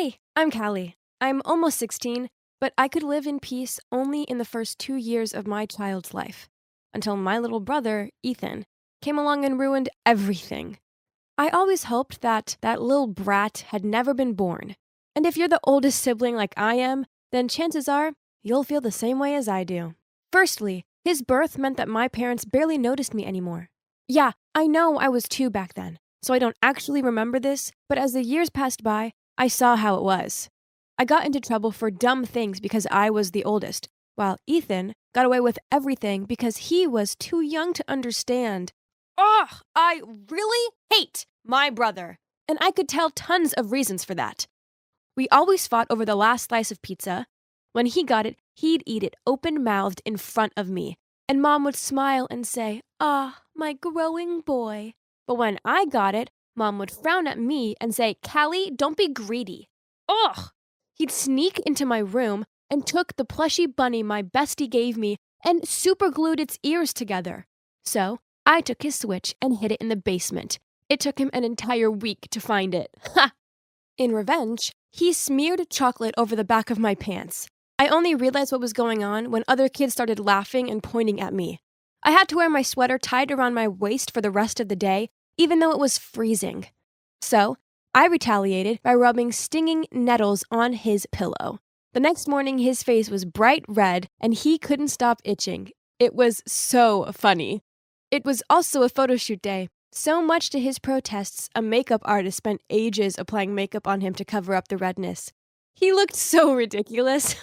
Hey, I'm Callie. I'm almost 16, but I could live in peace only in the first 2 years of my child's life, until my little brother, Ethan, came along and ruined everything. I always hoped that that little brat had never been born. And if you're the oldest sibling like I am, then chances are you'll feel the same way as I do. Firstly, his birth meant that my parents barely noticed me anymore. Yeah, I know I was 2 back then, so I don't actually remember this, but as the years passed by, I saw how it was. I got into trouble for dumb things because I was the oldest, while Ethan got away with everything because he was too young to understand. Ugh, I really hate my brother. And I could tell tons of reasons for that. We always fought over the last slice of pizza. When he got it, he'd eat it open-mouthed in front of me. And Mom would smile and say, "Ah, my growing boy." But when I got it, Mom would frown at me and say, "Callie, don't be greedy." Ugh! He'd sneak into my room and took the plushy bunny my bestie gave me and superglued its ears together. So I took his Switch and hid it in the basement. It took him an entire week to find it. Ha! In revenge, he smeared chocolate over the back of my pants. I only realized what was going on when other kids started laughing and pointing at me. I had to wear my sweater tied around my waist for the rest of the day, even though it was freezing. So, I retaliated by rubbing stinging nettles on his pillow. The next morning, his face was bright red and he couldn't stop itching. It was so funny. It was also a photo shoot day. So much to his protests, a makeup artist spent ages applying makeup on him to cover up the redness. He looked so ridiculous.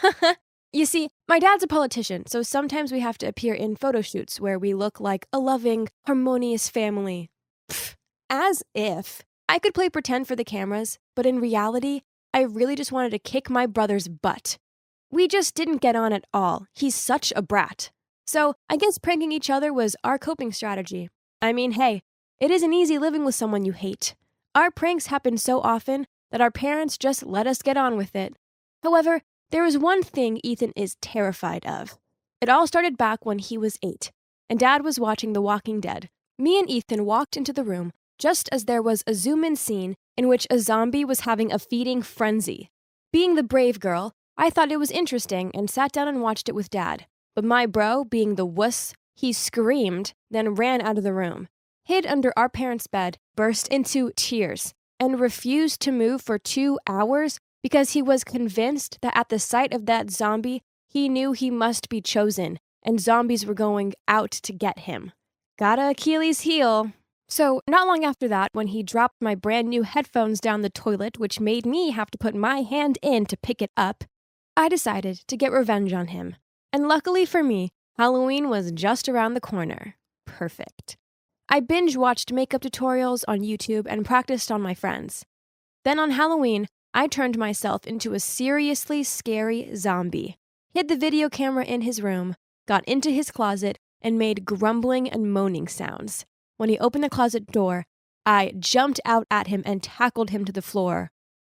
You see, my dad's a politician, so sometimes we have to appear in photo shoots where we look like a loving, harmonious family. Pfft, as if. I could play pretend for the cameras, but in reality, I really just wanted to kick my brother's butt. We just didn't get on at all. He's such a brat. So I guess pranking each other was our coping strategy. I mean, hey, it isn't easy living with someone you hate. Our pranks happen so often that our parents just let us get on with it. However, there is one thing Ethan is terrified of. It all started back when he was 8, and Dad was watching The Walking Dead. Me and Ethan walked into the room just as there was a zoom-in scene in which a zombie was having a feeding frenzy. Being the brave girl, I thought it was interesting and sat down and watched it with Dad. But my bro, being the wuss, he screamed, then ran out of the room, hid under our parents' bed, burst into tears, and refused to move for 2 hours because he was convinced that at the sight of that zombie, he knew he must be chosen, and zombies were going out to get him. Gotta Achilles heel. So, not long after that, when he dropped my brand new headphones down the toilet, which made me have to put my hand in to pick it up, I decided to get revenge on him. And luckily for me, Halloween was just around the corner. Perfect. I binge-watched makeup tutorials on YouTube and practiced on my friends. Then on Halloween, I turned myself into a seriously scary zombie, hid the video camera in his room, got into his closet, and made grumbling and moaning sounds. When he opened the closet door, I jumped out at him and tackled him to the floor.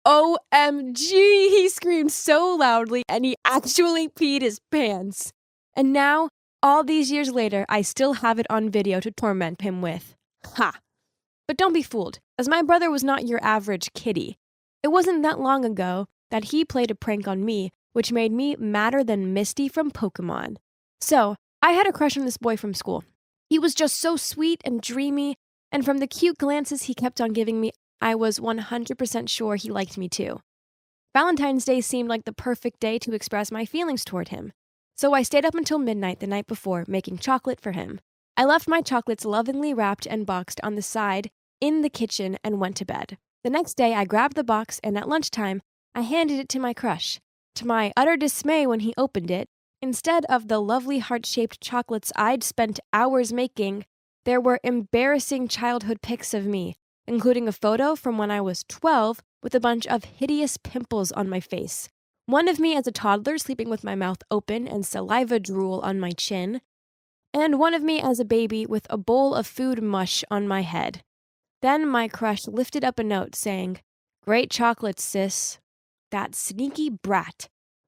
OMG, he screamed so loudly and he actually peed his pants. And now, all these years later, I still have it on video to torment him with. Ha! But don't be fooled, as my brother was not your average kiddie. It wasn't that long ago that he played a prank on me, which made me madder than Misty from Pokemon. So, I had a crush on this boy from school. He was just so sweet and dreamy, and from the cute glances he kept on giving me, I was 100% sure he liked me too. Valentine's Day seemed like the perfect day to express my feelings toward him. So I stayed up until midnight the night before, making chocolate for him. I left my chocolates lovingly wrapped and boxed on the side in the kitchen and went to bed. The next day, I grabbed the box and at lunchtime, I handed it to my crush. To my utter dismay when he opened it, instead of the lovely heart-shaped chocolates I'd spent hours making, there were embarrassing childhood pics of me, including a photo from when I was 12 with a bunch of hideous pimples on my face. One of me as a toddler sleeping with my mouth open and saliva drool on my chin, and one of me as a baby with a bowl of food mush on my head. Then my crush lifted up a note saying, "Great chocolates, sis." That sneaky brat.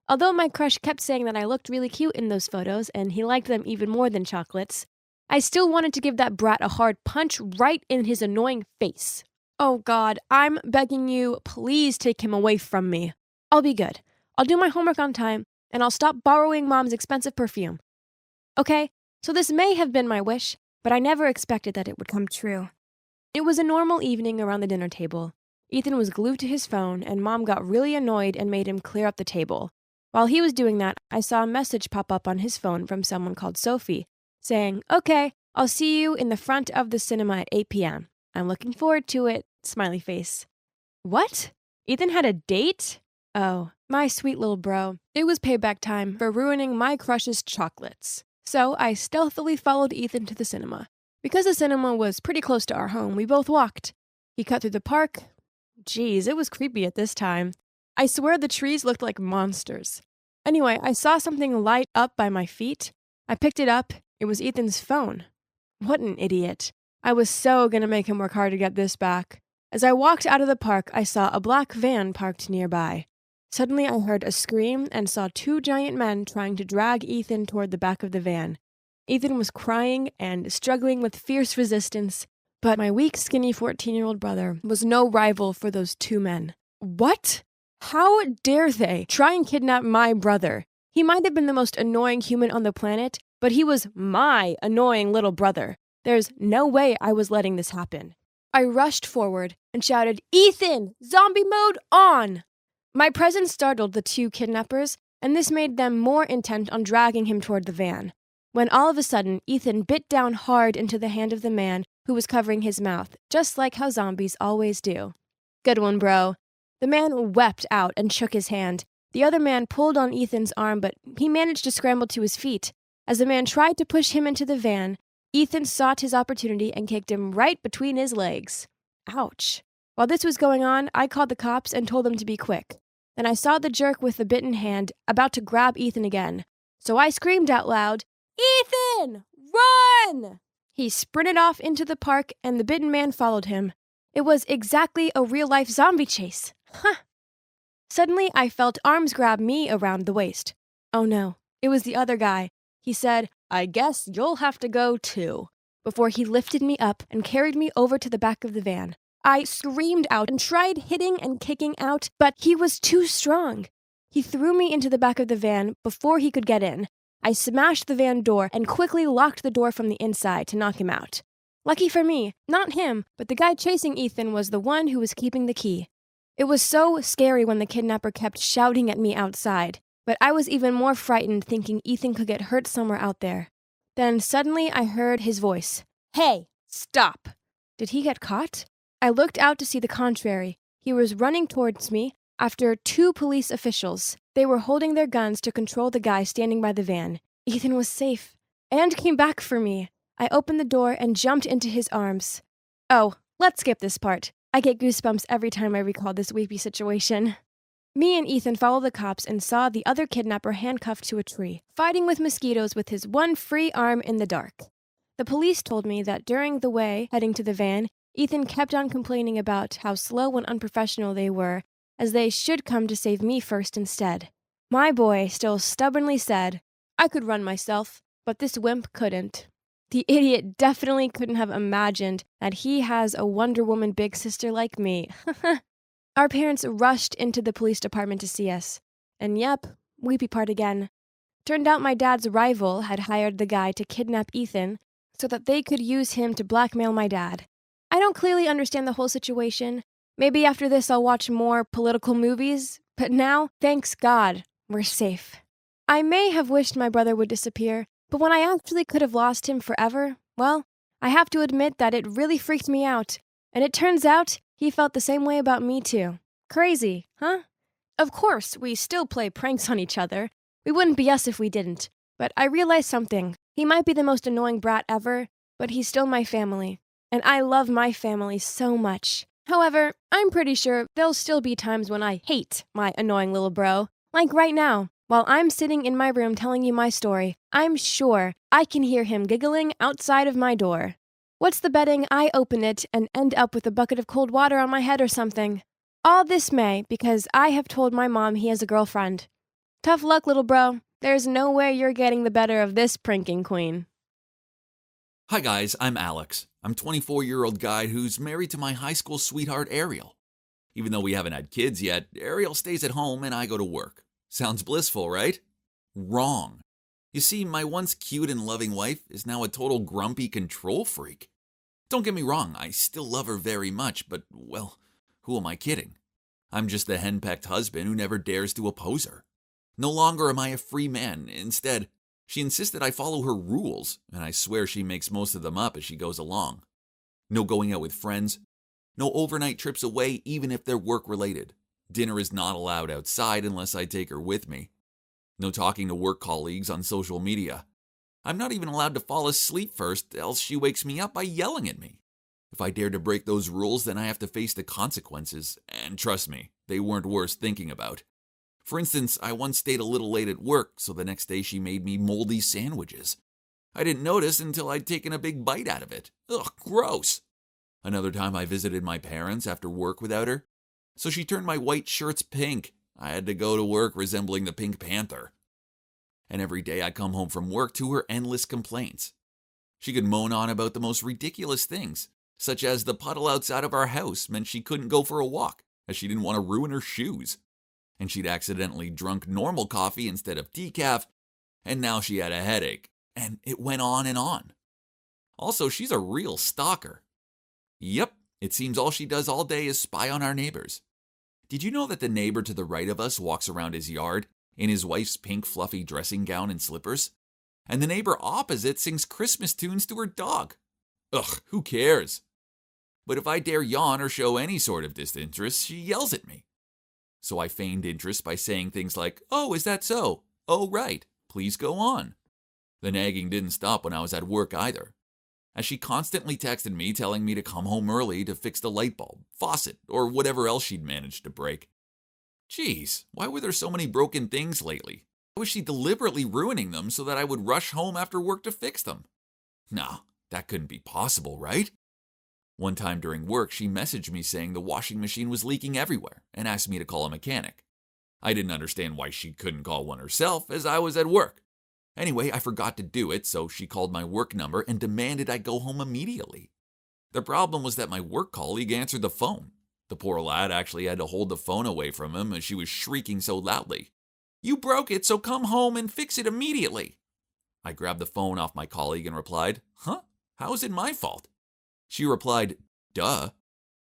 Although my crush kept saying that I looked really cute in those photos and he liked them even more than chocolates, I still wanted to give that brat a hard punch right in his annoying face. Oh God, I'm begging you, please take him away from me. I'll be good. I'll do my homework on time, and I'll stop borrowing Mom's expensive perfume. Okay, so this may have been my wish, but I never expected that it would come true. It was a normal evening around the dinner table. Ethan was glued to his phone, and Mom got really annoyed and made him clear up the table. While he was doing that, I saw a message pop up on his phone from someone called Sophie, saying, "Okay, I'll see you in the front of the cinema at 8 p.m. I'm looking forward to it," smiley face. What? Ethan had a date? Oh, my sweet little bro. It was payback time for ruining my crush's chocolates. So I stealthily followed Ethan to the cinema. Because the cinema was pretty close to our home, we both walked. He cut through the park. Geez, it was creepy at this time. I swear the trees looked like monsters. Anyway, I saw something light up by my feet. I picked it up. It was Ethan's phone. What an idiot. I was so gonna make him work hard to get this back. As I walked out of the park, I saw a black van parked nearby. Suddenly, I heard a scream and saw two giant men trying to drag Ethan toward the back of the van. Ethan was crying and struggling with fierce resistance, but my weak, skinny 14-year-old brother was no rival for those two men. What? How dare they try and kidnap my brother? He might have been the most annoying human on the planet, but he was my annoying little brother. There's no way I was letting this happen. I rushed forward and shouted, "Ethan, zombie mode on!" My presence startled the two kidnappers, and this made them more intent on dragging him toward the van. When all of a sudden, Ethan bit down hard into the hand of the man who was covering his mouth, just like how zombies always do. Good one, bro. The man wept out and shook his hand. The other man pulled on Ethan's arm, but he managed to scramble to his feet. As the man tried to push him into the van, Ethan sought his opportunity and kicked him right between his legs. Ouch. While this was going on, I called the cops and told them to be quick. Then I saw the jerk with the bitten hand about to grab Ethan again. So I screamed out loud, "Ethan, run!" He sprinted off into the park and the bitten man followed him. It was exactly a real-life zombie chase. Huh. Suddenly, I felt arms grab me around the waist. Oh no, it was the other guy. He said, "I guess you'll have to go too," before he lifted me up and carried me over to the back of the van. I screamed out and tried hitting and kicking out, but he was too strong. He threw me into the back of the van before he could get in. I smashed the van door and quickly locked the door from the inside to knock him out. Lucky for me, not him, but the guy chasing Ethan was the one who was keeping the key. It was so scary when the kidnapper kept shouting at me outside, but I was even more frightened thinking Ethan could get hurt somewhere out there. Then suddenly I heard his voice. "Hey, stop!" Did he get caught? I looked out to see the contrary. He was running towards me after two police officials. They were holding their guns to control the guy standing by the van. Ethan was safe and came back for me. I opened the door and jumped into his arms. Oh, let's skip this part. I get goosebumps every time I recall this weepy situation. Me and Ethan followed the cops and saw the other kidnapper handcuffed to a tree, fighting with mosquitoes with his one free arm in the dark. The police told me that during the way heading to the van, Ethan kept on complaining about how slow and unprofessional they were, as they should come to save me first instead. My boy still stubbornly said, "I could run myself, but this wimp couldn't." The idiot definitely couldn't have imagined that he has a Wonder Woman big sister like me. Our parents rushed into the police department to see us. And yep, weepy part again. Turned out my dad's rival had hired the guy to kidnap Ethan so that they could use him to blackmail my dad. I don't clearly understand the whole situation. Maybe after this I'll watch more political movies, but now, thanks God, we're safe. I may have wished my brother would disappear, but when I actually could have lost him forever, well, I have to admit that it really freaked me out. And it turns out he felt the same way about me too. Crazy, huh? Of course, we still play pranks on each other. We wouldn't be us if we didn't. But I realized something. He might be the most annoying brat ever, but he's still my family. And I love my family so much. However, I'm pretty sure there'll still be times when I hate my annoying little bro. Like right now, while I'm sitting in my room telling you my story, I'm sure I can hear him giggling outside of my door. What's the betting I open it and end up with a bucket of cold water on my head or something? All this may because I have told my mom he has a girlfriend. Tough luck, little bro. There's no way you're getting the better of this pranking queen. Hi guys, I'm Alex. I'm a 24-year-old guy who's married to my high school sweetheart Ariel. Even though we haven't had kids yet, Ariel stays at home and I go to work. Sounds blissful, right? Wrong. You see, my once cute and loving wife is now a total grumpy control freak. Don't get me wrong, I still love her very much, but, well, who am I kidding? I'm just the henpecked husband who never dares to oppose her. No longer am I a free man. Instead, she insisted I follow her rules, and I swear she makes most of them up as she goes along. No going out with friends. No overnight trips away, even if they're work-related. Dinner is not allowed outside unless I take her with me. No talking to work colleagues on social media. I'm not even allowed to fall asleep first, else she wakes me up by yelling at me. If I dare to break those rules, then I have to face the consequences, and trust me, they weren't worth thinking about. For instance, I once stayed a little late at work, so the next day she made me moldy sandwiches. I didn't notice until I'd taken a big bite out of it. Ugh, gross. Another time I visited my parents after work without her, so she turned my white shirts pink. I had to go to work resembling the Pink Panther. And every day I come home from work to her endless complaints. She could moan on about the most ridiculous things, such as the puddle outside of our house meant she couldn't go for a walk, as she didn't want to ruin her shoes. And she'd accidentally drunk normal coffee instead of decaf, and now she had a headache, and it went on and on. Also, she's a real stalker. Yep, it seems all she does all day is spy on our neighbors. Did you know that the neighbor to the right of us walks around his yard in his wife's pink fluffy dressing gown and slippers? And the neighbor opposite sings Christmas tunes to her dog. Ugh, who cares? But if I dare yawn or show any sort of disinterest, she yells at me. So I feigned interest by saying things like, "Oh, is that so? Oh, right. Please go on." The nagging didn't stop when I was at work either, as she constantly texted me telling me to come home early to fix the light bulb, faucet, or whatever else she'd managed to break. Geez, why were there so many broken things lately? Why was she deliberately ruining them so that I would rush home after work to fix them? No, that couldn't be possible, right? One time during work, she messaged me saying the washing machine was leaking everywhere and asked me to call a mechanic. I didn't understand why she couldn't call one herself, as I was at work. Anyway, I forgot to do it, so she called my work number and demanded I go home immediately. The problem was that my work colleague answered the phone. The poor lad actually had to hold the phone away from him as she was shrieking so loudly. "You broke it, so come home and fix it immediately." I grabbed the phone off my colleague and replied, "Huh? How is it my fault?" She replied, "Duh,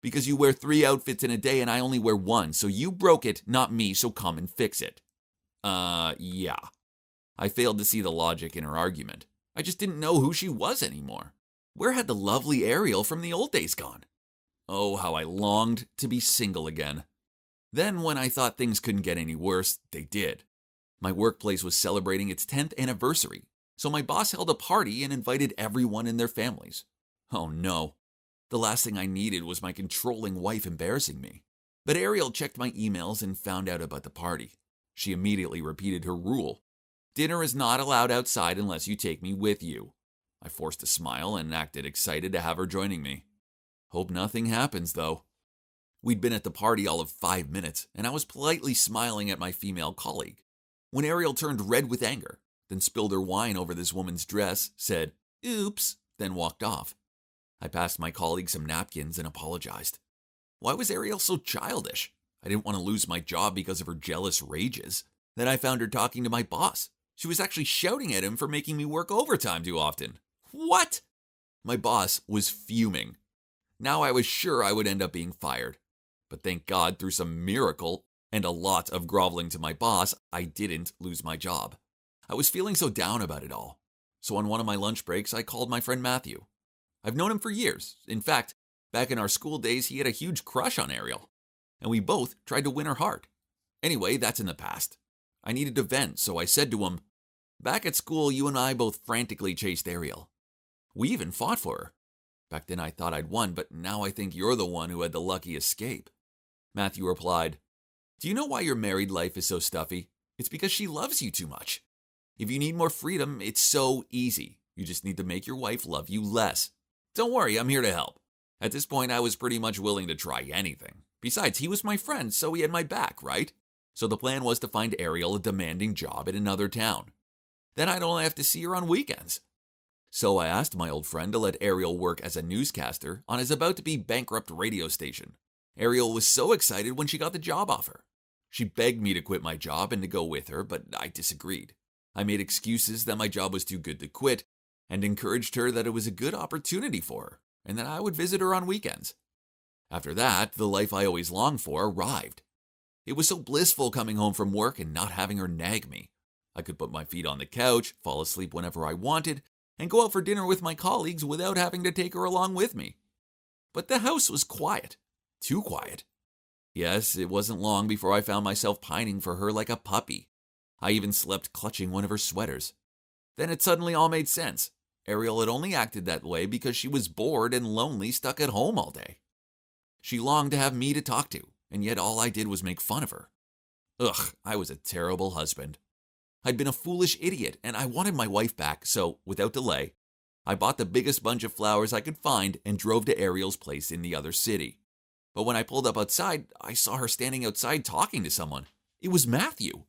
because you wear 3 outfits in a day and I only wear 1, so you broke it, not me, so come and fix it." Yeah. I failed to see the logic in her argument. I just didn't know who she was anymore. Where had the lovely Ariel from the old days gone? Oh, how I longed to be single again. Then, when I thought things couldn't get any worse, they did. My workplace was celebrating its 10th anniversary, so my boss held a party and invited everyone and their families. Oh no. The last thing I needed was my controlling wife embarrassing me. But Ariel checked my emails and found out about the party. She immediately repeated her rule. "Dinner is not allowed outside unless you take me with you." I forced a smile and acted excited to have her joining me. Hope nothing happens, though. We'd been at the party all of 5 minutes, and I was politely smiling at my female colleague, when Ariel turned red with anger, then spilled her wine over this woman's dress, said, "Oops," then walked off. I passed my colleague some napkins and apologized. Why was Ariel so childish? I didn't want to lose my job because of her jealous rages. Then I found her talking to my boss. She was actually shouting at him for making me work overtime too often. What? My boss was fuming. Now I was sure I would end up being fired. But thank God, through some miracle and a lot of groveling to my boss, I didn't lose my job. I was feeling so down about it all. So on one of my lunch breaks, I called my friend Matthew. I've known him for years. In fact, back in our school days, he had a huge crush on Ariel, and we both tried to win her heart. Anyway, that's in the past. I needed to vent, so I said to him, "Back at school, you and I both frantically chased Ariel. We even fought for her. Back then I thought I'd won, but now I think you're the one who had the lucky escape." Matthew replied, "Do you know why your married life is so stuffy? It's because she loves you too much. If you need more freedom, it's so easy. You just need to make your wife love you less. Don't worry, I'm here to help." At this point, I was pretty much willing to try anything. Besides, he was my friend, so he had my back, right? So the plan was to find Ariel a demanding job in another town. Then I'd only have to see her on weekends. So I asked my old friend to let Ariel work as a newscaster on his about-to-be bankrupt radio station. Ariel was so excited when she got the job offer. She begged me to quit my job and to go with her, but I disagreed. I made excuses that my job was too good to quit and encouraged her that it was a good opportunity for her and that I would visit her on weekends. After that, the life I always longed for arrived. It was so blissful coming home from work and not having her nag me. I could put my feet on the couch, fall asleep whenever I wanted, and go out for dinner with my colleagues without having to take her along with me. But the house was quiet. Too quiet. Yes, it wasn't long before I found myself pining for her like a puppy. I even slept clutching one of her sweaters. Then it suddenly all made sense. Ariel had only acted that way because she was bored and lonely stuck at home all day. She longed to have me to talk to, and yet all I did was make fun of her. Ugh, I was a terrible husband. I'd been a foolish idiot, and I wanted my wife back, so, without delay, I bought the biggest bunch of flowers I could find and drove to Ariel's place in the other city. But when I pulled up outside, I saw her standing outside talking to someone. It was Matthew.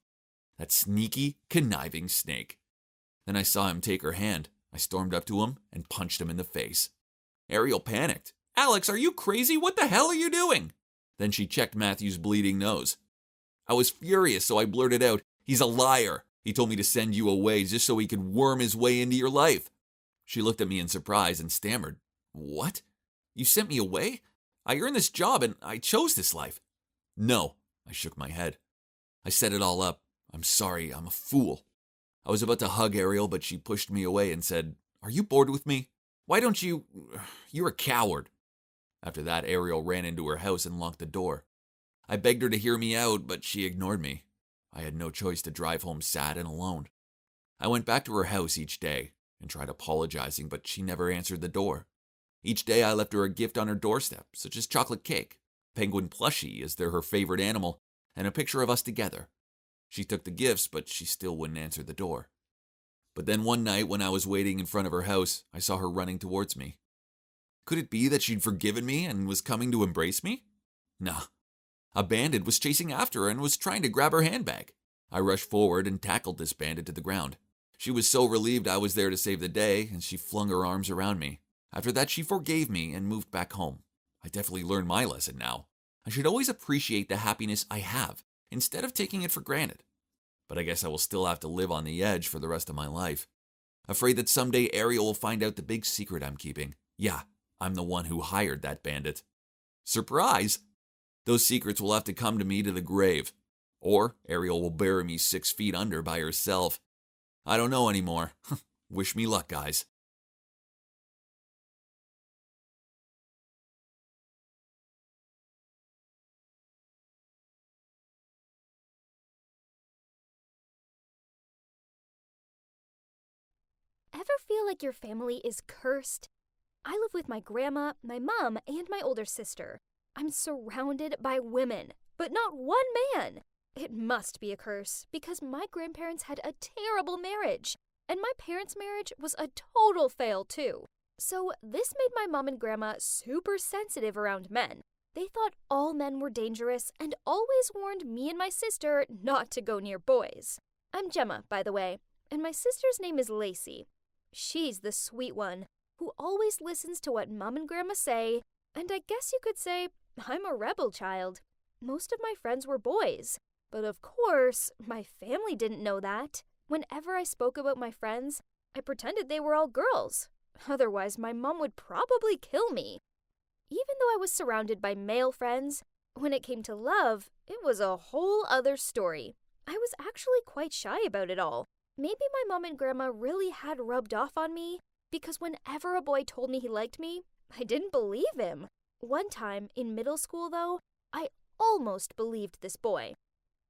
That sneaky, conniving snake. Then I saw him take her hand. I stormed up to him and punched him in the face. Ariel panicked. "Alex, are you crazy? What the hell are you doing?" Then she checked Matthew's bleeding nose. I was furious, so I blurted out, "He's a liar. He told me to send you away just so he could worm his way into your life." She looked at me in surprise and stammered, "What? You sent me away? I earned this job and I chose this life." "No," I shook my head. "I set it all up. I'm sorry, I'm a fool." I was about to hug Ariel, but she pushed me away and said, "Are you bored with me? Why don't you... You're a coward." After that, Ariel ran into her house and locked the door. I begged her to hear me out, but she ignored me. I had no choice to drive home sad and alone. I went back to her house each day and tried apologizing, but she never answered the door. Each day I left her a gift on her doorstep, such as chocolate cake, penguin plushie as they're her favorite animal, and a picture of us together. She took the gifts, but she still wouldn't answer the door. But then one night when I was waiting in front of her house, I saw her running towards me. Could it be that she'd forgiven me and was coming to embrace me? Nah. A bandit was chasing after her and was trying to grab her handbag. I rushed forward and tackled this bandit to the ground. She was so relieved I was there to save the day, and she flung her arms around me. After that, she forgave me and moved back home. I definitely learned my lesson now. I should always appreciate the happiness I have, instead of taking it for granted. But I guess I will still have to live on the edge for the rest of my life. Afraid that someday Ariel will find out the big secret I'm keeping. Yeah, I'm the one who hired that bandit. Surprise! Those secrets will have to come to me to the grave. Or Ariel will bury me 6 feet under by herself. I don't know anymore. Wish me luck, guys. Ever feel like your family is cursed? I live with my grandma, my mom, and my older sister. I'm surrounded by women, but not one man. It must be a curse, because my grandparents had a terrible marriage, and my parents' marriage was a total fail too. So this made my mom and grandma super sensitive around men. They thought all men were dangerous and always warned me and my sister not to go near boys. I'm Gemma, by the way, and my sister's name is Lacey. She's the sweet one, who always listens to what Mom and Grandma say, and I guess you could say I'm a rebel child. Most of my friends were boys, but of course, my family didn't know that. Whenever I spoke about my friends, I pretended they were all girls. Otherwise, my mom would probably kill me. Even though I was surrounded by male friends, when it came to love, it was a whole other story. I was actually quite shy about it all. Maybe my mom and grandma really had rubbed off on me, because whenever a boy told me he liked me, I didn't believe him. One time, in middle school though, I almost believed this boy.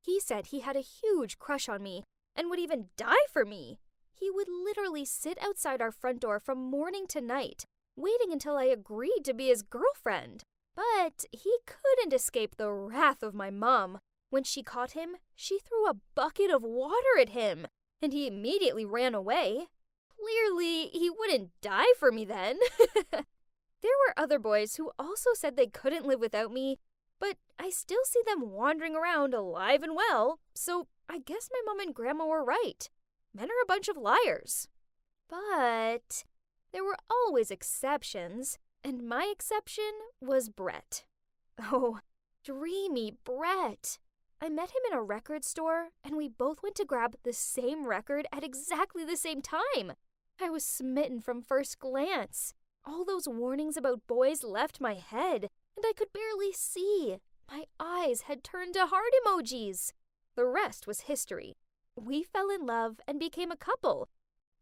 He said he had a huge crush on me, and would even die for me. He would literally sit outside our front door from morning to night, waiting until I agreed to be his girlfriend. But he couldn't escape the wrath of my mom. When she caught him, she threw a bucket of water at him, and he immediately ran away. Clearly, he wouldn't die for me then. There were other boys who also said they couldn't live without me, but I still see them wandering around alive and well, so I guess my mom and grandma were right. Men are a bunch of liars. But There were always exceptions, and my exception was Brett. Oh, dreamy Brett. I met him in a record store, and we both went to grab the same record at exactly the same time. I was smitten from first glance. All those warnings about boys left my head, and I could barely see. My eyes had turned to heart emojis. The rest was history. We fell in love and became a couple,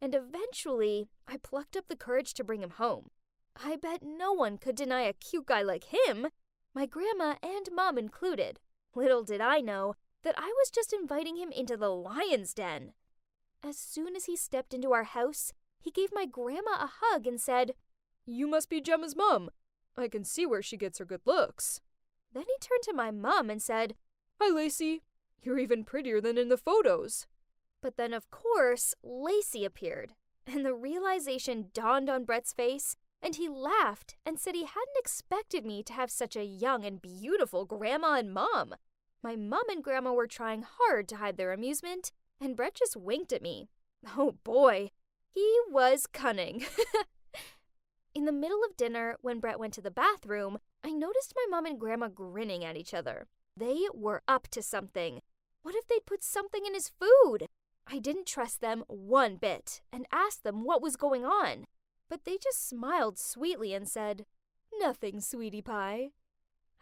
and eventually I plucked up the courage to bring him home. I bet no one could deny a cute guy like him, my grandma and mom included. Little did I know that I was just inviting him into the lion's den. As soon as he stepped into our house, he gave my grandma a hug and said, "You must be Gemma's mom. I can see where she gets her good looks." Then he turned to my mom and said, "Hi, Lacey. You're even prettier than in the photos." But then, of course, Lacey appeared, and the realization dawned on Brett's face, and he laughed and said he hadn't expected me to have such a young and beautiful grandma and mom. My mom and grandma were trying hard to hide their amusement, and Brett just winked at me. Oh boy, he was cunning. In the middle of dinner, when Brett went to the bathroom, I noticed my mom and grandma grinning at each other. They were up to something. What if they'd put something in his food? I didn't trust them one bit and asked them what was going on. But they just smiled sweetly and said, "Nothing, sweetie pie."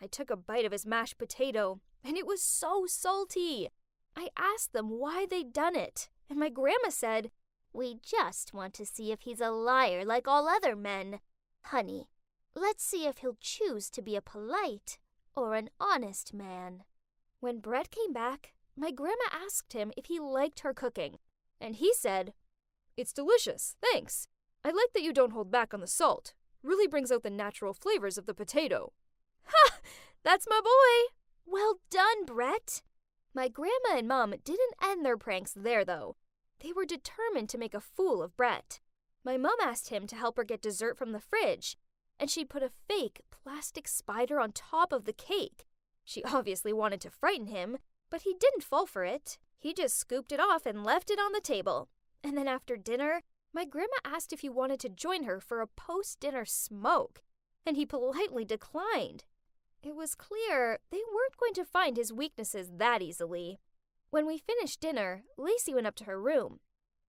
I took a bite of his mashed potato, and it was so salty. I asked them why they'd done it, and my grandma said, "We just want to see if he's a liar like all other men. Honey, let's see if he'll choose to be a polite or an honest man." When Brett came back, my grandma asked him if he liked her cooking, and he said, "It's delicious, thanks. I like that you don't hold back on the salt. Really brings out the natural flavors of the potato." Ha! That's my boy! Well done, Brett! My grandma and mom didn't end their pranks there, though. They were determined to make a fool of Brett. My mom asked him to help her get dessert from the fridge, and she'd put a fake plastic spider on top of the cake. She obviously wanted to frighten him, but he didn't fall for it. He just scooped it off and left it on the table. And then after dinner, my grandma asked if he wanted to join her for a post-dinner smoke, and he politely declined. It was clear they weren't going to find his weaknesses that easily. When we finished dinner, Lacey went up to her room.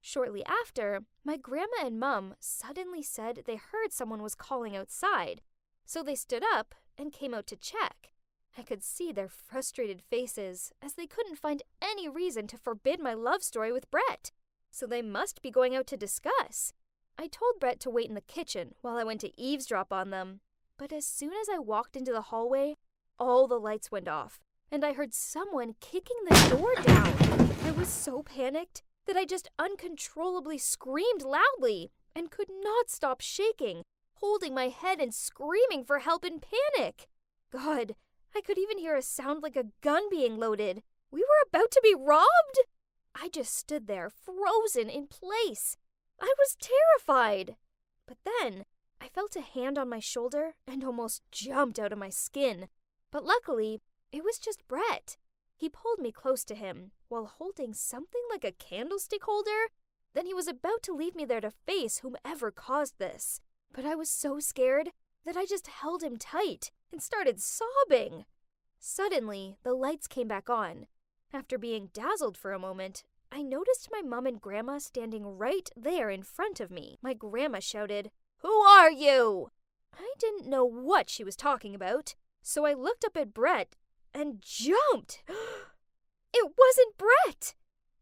Shortly after, my grandma and mom suddenly said they heard someone was calling outside, so they stood up and came out to check. I could see their frustrated faces as they couldn't find any reason to forbid my love story with Brett, so they must be going out to discuss. I told Brett to wait in the kitchen while I went to eavesdrop on them, but as soon as I walked into the hallway, all the lights went off, and I heard someone kicking the door down. I was so panicked that I just uncontrollably screamed loudly and could not stop shaking, holding my head and screaming for help in panic. God, I could even hear a sound like a gun being loaded. We were about to be robbed? I just stood there, frozen in place. I was terrified. But then, I felt a hand on my shoulder and almost jumped out of my skin. But luckily, it was just Brett. He pulled me close to him while holding something like a candlestick holder. Then he was about to leave me there to face whomever caused this. But I was so scared that I just held him tight and started sobbing. Suddenly, the lights came back on. After being dazzled for a moment, I noticed my mom and grandma standing right there in front of me. My grandma shouted, "Who are you?" I didn't know what she was talking about, so I looked up at Brett and jumped. It wasn't Brett.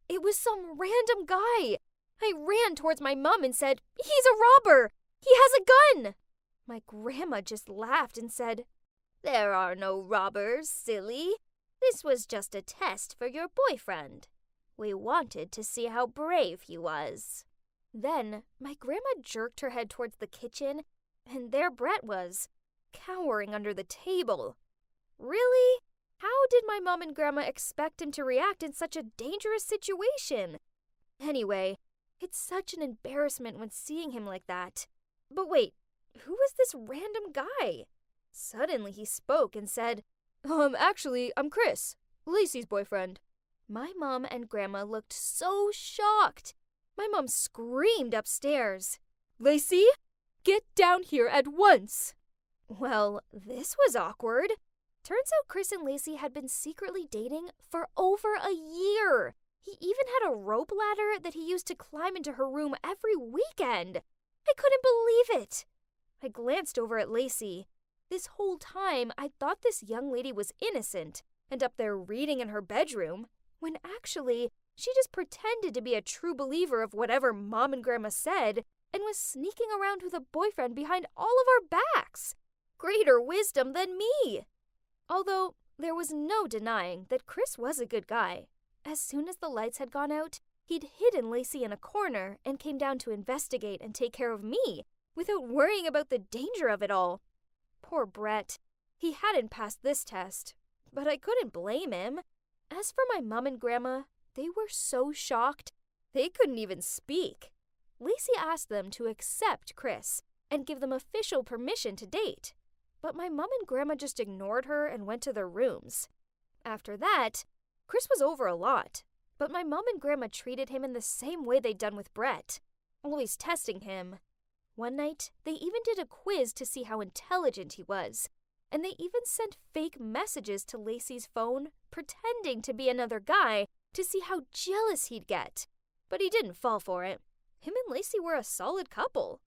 It was some random guy. I ran towards my mom and said, "He's a robber. He has a gun." My grandma just laughed and said, "There are no robbers, silly. This was just a test for your boyfriend. We wanted to see how brave he was." Then my grandma jerked her head towards the kitchen, and there Brett was, cowering under the table. Really? How did my mom and grandma expect him to react in such a dangerous situation? Anyway, it's such an embarrassment when seeing him like that. But wait, who was this random guy? Suddenly he spoke and said, Actually, I'm Chris, Lacey's boyfriend." My mom and grandma looked so shocked. My mom screamed upstairs, "Lacey, Get down here at once! Well, this was awkward. Turns out Chris and Lacey had been secretly dating for over a year. He even had a rope ladder that he used to climb into her room every weekend. I couldn't believe it. I glanced over at Lacey. This whole time, I thought this young lady was innocent and up there reading in her bedroom, when actually, she just pretended to be a true believer of whatever Mom and Grandma said and was sneaking around with a boyfriend behind all of our backs. Greater wisdom than me. Although, there was no denying that Chris was a good guy. As soon as the lights had gone out, he'd hidden Lacey in a corner and came down to investigate and take care of me without worrying about the danger of it all. Poor Brett. He hadn't passed this test, but I couldn't blame him. As for my mom and grandma, they were so shocked, they couldn't even speak. Lacey asked them to accept Chris and give them official permission to date. But my mom and grandma just ignored her and went to their rooms. After that, Chris was over a lot, but my mom and grandma treated him in the same way they'd done with Brett, always testing him. One night, they even did a quiz to see how intelligent he was, and they even sent fake messages to Lacey's phone, pretending to be another guy to see how jealous he'd get. But he didn't fall for it. Him and Lacey were a solid couple.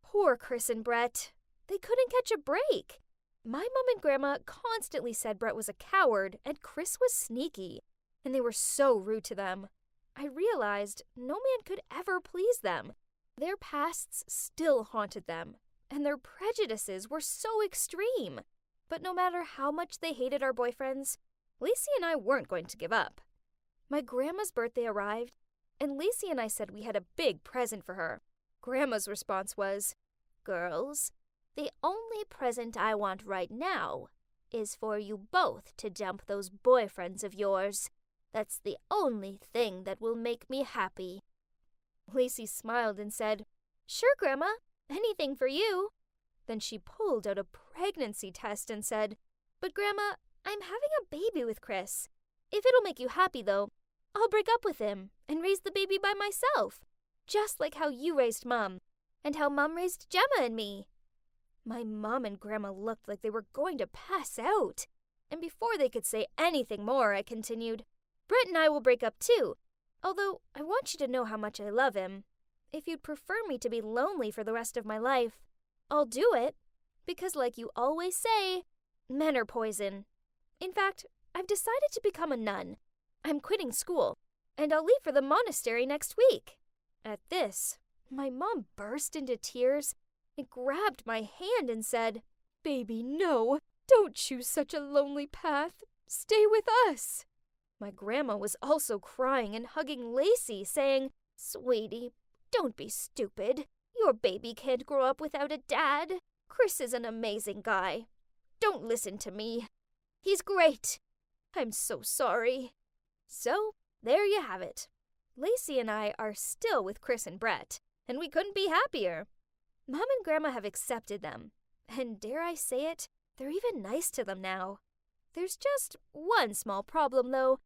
Poor Chris and Brett. They couldn't catch a break. My mom and grandma constantly said Brett was a coward and Chris was sneaky, and they were so rude to them. I realized no man could ever please them. Their pasts still haunted them, and their prejudices were so extreme. But no matter how much they hated our boyfriends, Lacey and I weren't going to give up. My grandma's birthday arrived, and Lacey and I said we had a big present for her. Grandma's response was, "Girls, the only present I want right now is for you both to dump those boyfriends of yours. That's the only thing that will make me happy." Lacey smiled and said, "Sure, Grandma, anything for you." Then she pulled out a pregnancy test and said, "But Grandma, I'm having a baby with Chris. If it'll make you happy, though, I'll break up with him and raise the baby by myself, just like how you raised Mom, and how Mom raised Gemma and me." My mom and grandma looked like they were going to pass out. And before they could say anything more, I continued, "Brett and I will break up too, although I want you to know how much I love him. If you'd prefer me to be lonely for the rest of my life, I'll do it, because like you always say, men are poison. In fact, I've decided to become a nun. I'm quitting school, and I'll leave for the monastery next week." At this, my mom burst into tears and grabbed my hand and said, "Baby, no, don't choose such a lonely path. Stay with us." My grandma was also crying and hugging Lacey, saying, "Sweetie, don't be stupid. Your baby can't grow up without a dad. Chris is an amazing guy. Don't listen to me. He's great. I'm so sorry." So, there you have it. Lacey and I are still with Chris and Brett, and we couldn't be happier. Mom and Grandma have accepted them, and dare I say it, they're even nice to them now. There's just one small problem, though.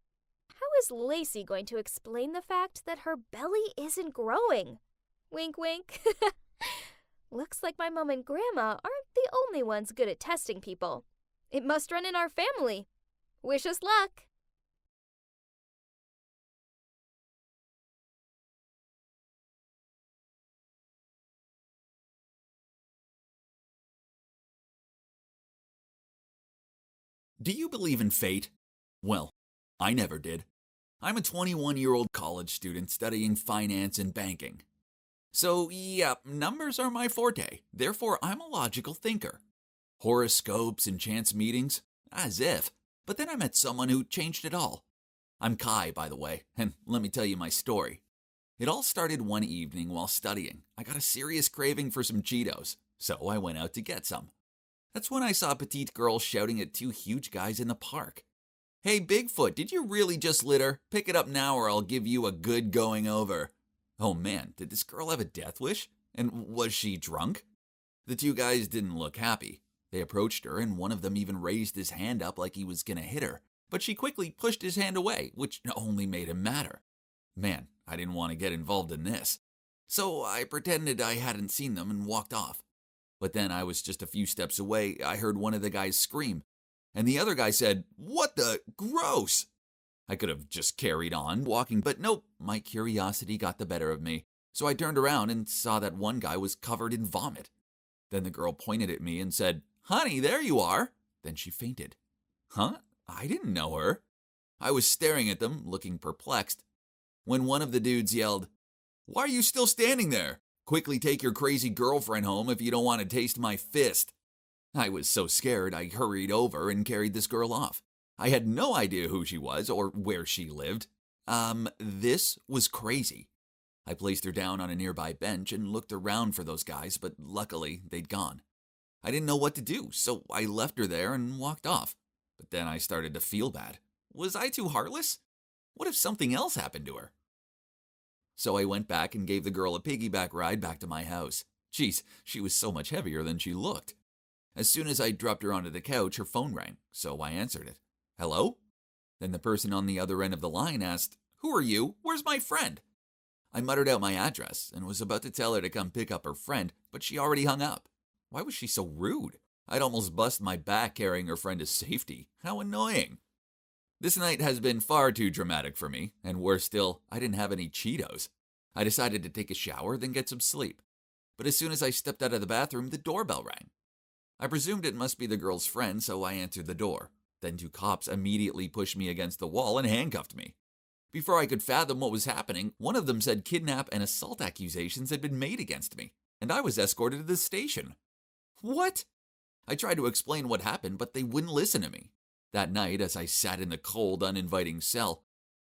How is Lacey going to explain the fact that her belly isn't growing? Wink, wink. Looks like my mom and grandma aren't the only ones good at testing people. It must run in our family. Wish us luck. Do you believe in fate? Well, I never did. I'm a 21-year-old college student studying finance and banking. So, yeah, numbers are my forte. Therefore, I'm a logical thinker. Horoscopes and chance meetings? As if. But then I met someone who changed it all. I'm Kai, by the way, and let me tell you my story. It all started one evening while studying. I got a serious craving for some Cheetos, so I went out to get some. That's when I saw a petite girl shouting at two huge guys in the park. "Hey, Bigfoot, did you really just litter? Pick it up now or I'll give you a good going over." Oh man, did this girl have a death wish? And was she drunk? The two guys didn't look happy. They approached her and one of them even raised his hand up like he was gonna hit her. But she quickly pushed his hand away, which only made him madder. Man, I didn't want to get involved in this. So I pretended I hadn't seen them and walked off. But then I was just a few steps away. I heard one of the guys scream, and the other guy said, "What the? Gross!" I could have just carried on walking, but nope, my curiosity got the better of me. So I turned around and saw that one guy was covered in vomit. Then the girl pointed at me and said, "Honey, there you are." Then she fainted. Huh? I didn't know her. I was staring at them, looking perplexed, when one of the dudes yelled, "Why are you still standing there? Quickly take your crazy girlfriend home if you don't want to taste my fist." I was so scared I hurried over and carried this girl off. I had no idea who she was or where she lived. This was crazy. I placed her down on a nearby bench and looked around for those guys, but luckily they'd gone. I didn't know what to do, so I left her there and walked off. But then I started to feel bad. Was I too heartless? What if something else happened to her? So I went back and gave the girl a piggyback ride back to my house. Geez, she was so much heavier than she looked. As soon as I dropped her onto the couch, her phone rang, so I answered it. "Hello?" Then the person on the other end of the line asked, "Who are you? Where's my friend?" I muttered out my address and was about to tell her to come pick up her friend, but she already hung up. Why was she so rude? I'd almost bust my back carrying her friend to safety. How annoying. This night has been far too dramatic for me, and worse still, I didn't have any Cheetos. I decided to take a shower, then get some sleep. But as soon as I stepped out of the bathroom, the doorbell rang. I presumed it must be the girl's friend, so I answered the door. Then two cops immediately pushed me against the wall and handcuffed me. Before I could fathom what was happening, one of them said kidnap and assault accusations had been made against me, and I was escorted to the station. What? I tried to explain what happened, but they wouldn't listen to me. That night, as I sat in the cold, uninviting cell,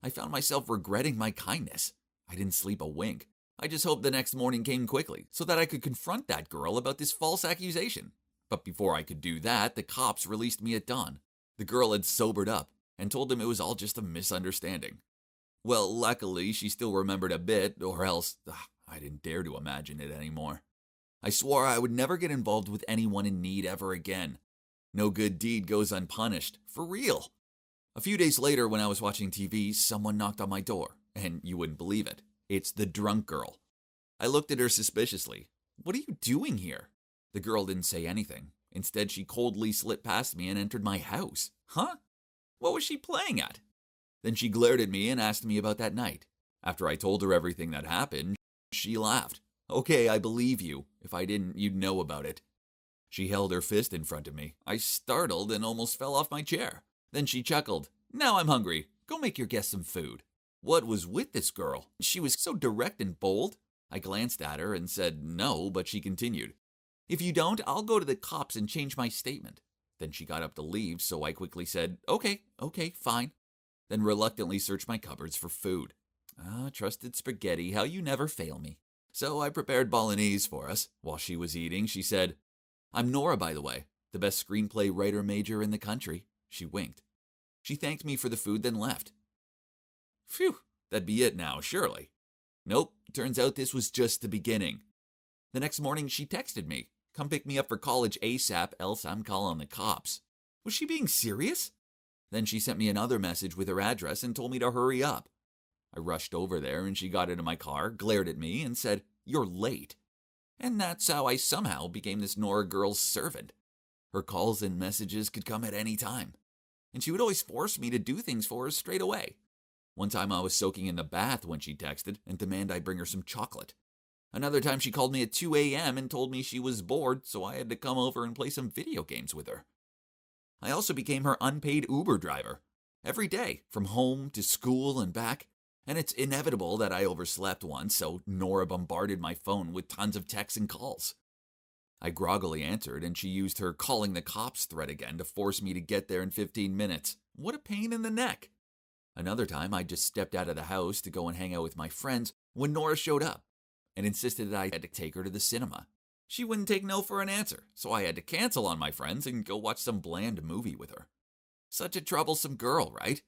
I found myself regretting my kindness. I didn't sleep a wink. I just hoped the next morning came quickly so that I could confront that girl about this false accusation. But before I could do that, the cops released me at dawn. The girl had sobered up and told them it was all just a misunderstanding. Well, luckily, she still remembered a bit, or else I didn't dare to imagine it anymore. I swore I would never get involved with anyone in need ever again. No good deed goes unpunished, for real. A few days later, when I was watching TV, someone knocked on my door, and you wouldn't believe it. It's the drunk girl. I looked at her suspiciously. "What are you doing here?" The girl didn't say anything. Instead, she coldly slipped past me and entered my house. Huh? What was she playing at? Then she glared at me and asked me about that night. After I told her everything that happened, she laughed. "Okay, I believe you. If I didn't, you'd know about it." She held her fist in front of me. I startled and almost fell off my chair. Then she chuckled. "Now I'm hungry. Go make your guests some food." What was with this girl? She was so direct and bold. I glanced at her and said no, but she continued. "If you don't, I'll go to the cops and change my statement." Then she got up to leave, so I quickly said, Okay, fine. Then reluctantly searched my cupboards for food. Trusted spaghetti, how you never fail me. So I prepared bolognese for us. While she was eating, she said, "I'm Nora, by the way, the best screenplay writer major in the country." She winked. She thanked me for the food, then left. Phew, that'd be it now, surely. Nope, turns out this was just the beginning. The next morning, she texted me, "Come pick me up for college ASAP, else I'm calling the cops." Was she being serious? Then she sent me another message with her address and told me to hurry up. I rushed over there and she got into my car, glared at me, and said, "You're late." And that's how I somehow became this Nora girl's servant. Her calls and messages could come at any time, and she would always force me to do things for her straight away. One time I was soaking in the bath when she texted and demanded I bring her some chocolate. Another time she called me at 2 a.m. and told me she was bored, so I had to come over and play some video games with her. I also became her unpaid Uber driver. Every day, from home to school and back. And it's inevitable that I overslept once, so Nora bombarded my phone with tons of texts and calls. I groggily answered, and she used her calling the cops threat again to force me to get there in 15 minutes. What a pain in the neck. Another time, I just stepped out of the house to go and hang out with my friends when Nora showed up and insisted that I had to take her to the cinema. She wouldn't take no for an answer, so I had to cancel on my friends and go watch some bland movie with her. Such a troublesome girl, right?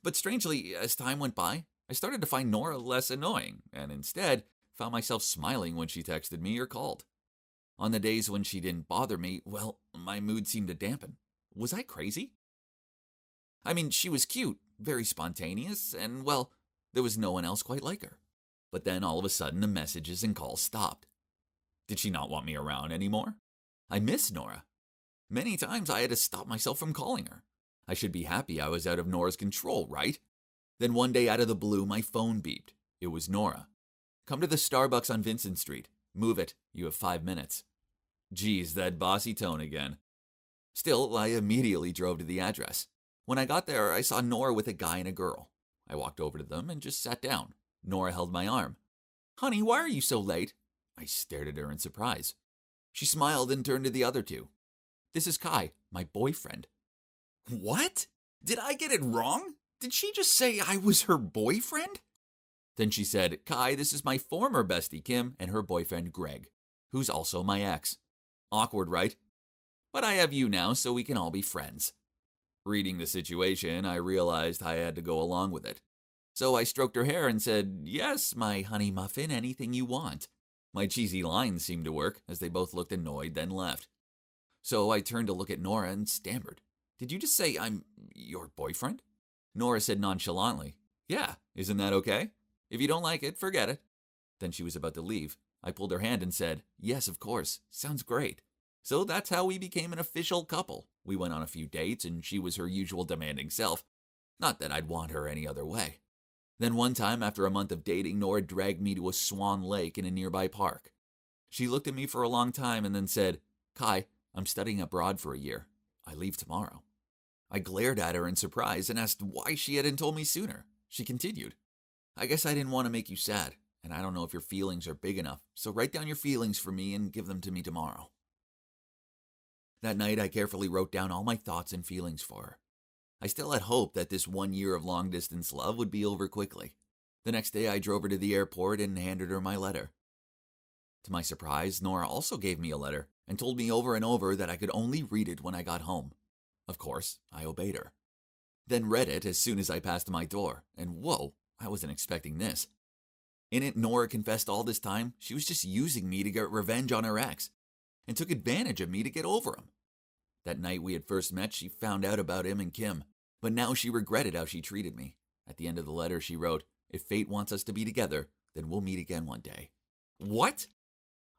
But strangely, as time went by, I started to find Nora less annoying, and instead found myself smiling when she texted me or called. On the days when she didn't bother me, well, my mood seemed to dampen. Was I crazy? I mean, she was cute, very spontaneous, and, well, there was no one else quite like her. But then all of a sudden the messages and calls stopped. Did she not want me around anymore? I miss Nora. Many times I had to stop myself from calling her. I should be happy I was out of Nora's control, right? Then one day out of the blue, my phone beeped. It was Nora. Come to the Starbucks on Vincent Street. Move it. You have 5 minutes. Geez, that bossy tone again. Still, I immediately drove to the address. When I got there, I saw Nora with a guy and a girl. I walked over to them and just sat down. Nora held my arm. Honey, why are you so late? I stared at her in surprise. She smiled and turned to the other two. This is Kai, my boyfriend. What? Did I get it wrong? Did she just say I was her boyfriend? Then she said, Kai, this is my former bestie Kim and her boyfriend Greg, who's also my ex. Awkward, right? But I have you now, so we can all be friends. Reading the situation, I realized I had to go along with it. So I stroked her hair and said, yes, my honey muffin, anything you want. My cheesy lines seemed to work, as they both looked annoyed, then left. So I turned to look at Nora and stammered. Did you just say I'm your boyfriend? Nora said nonchalantly, yeah, isn't that okay? If you don't like it, forget it. Then she was about to leave. I pulled her hand and said, yes, of course, sounds great. So that's how we became an official couple. We went on a few dates and she was her usual demanding self. Not that I'd want her any other way. Then one time after a month of dating, Nora dragged me to a Swan Lake in a nearby park. She looked at me for a long time and then said, Kai, I'm studying abroad for a year. I leave tomorrow. I glared at her in surprise and asked why she hadn't told me sooner. She continued, I guess I didn't want to make you sad, and I don't know if your feelings are big enough, so write down your feelings for me and give them to me tomorrow. That night, I carefully wrote down all my thoughts and feelings for her. I still had hope that this 1 year of long-distance love would be over quickly. The next day, I drove her to the airport and handed her my letter. To my surprise, Nora also gave me a letter and told me over and over that I could only read it when I got home. Of course, I obeyed her. Then read it as soon as I passed my door, and whoa, I wasn't expecting this. In it, Nora confessed all this time she was just using me to get revenge on her ex, and took advantage of me to get over him. That night we had first met, she found out about him and Kim, but now she regretted how she treated me. At the end of the letter, she wrote, if fate wants us to be together, then we'll meet again one day. What?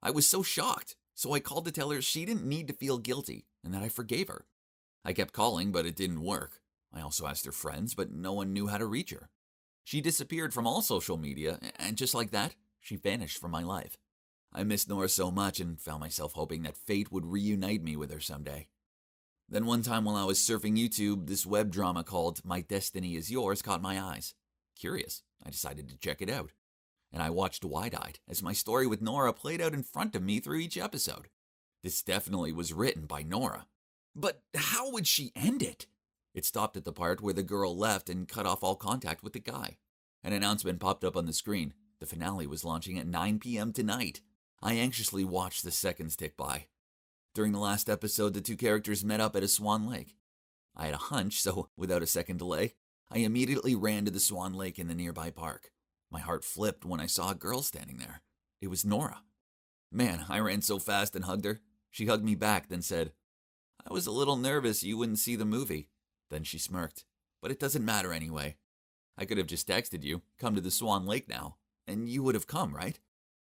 I was so shocked, so I called to tell her she didn't need to feel guilty and that I forgave her. I kept calling, but it didn't work. I also asked her friends, but no one knew how to reach her. She disappeared from all social media, and just like that, she vanished from my life. I missed Nora so much and found myself hoping that fate would reunite me with her someday. Then one time while I was surfing YouTube, this web drama called My Destiny Is Yours caught my eyes. Curious, I decided to check it out. And I watched wide-eyed as my story with Nora played out in front of me through each episode. This definitely was written by Nora. But how would she end it? It stopped at the part where the girl left and cut off all contact with the guy. An announcement popped up on the screen. The finale was launching at 9 p.m. tonight. I anxiously watched the seconds tick by. During the last episode, the two characters met up at a Swan Lake. I had a hunch, so without a second delay, I immediately ran to the Swan Lake in the nearby park. My heart flipped when I saw a girl standing there. It was Nora. Man, I ran so fast and hugged her. She hugged me back, then said, I was a little nervous you wouldn't see the movie. Then she smirked. But it doesn't matter anyway. I could have just texted you, come to the Swan Lake now, and you would have come, right?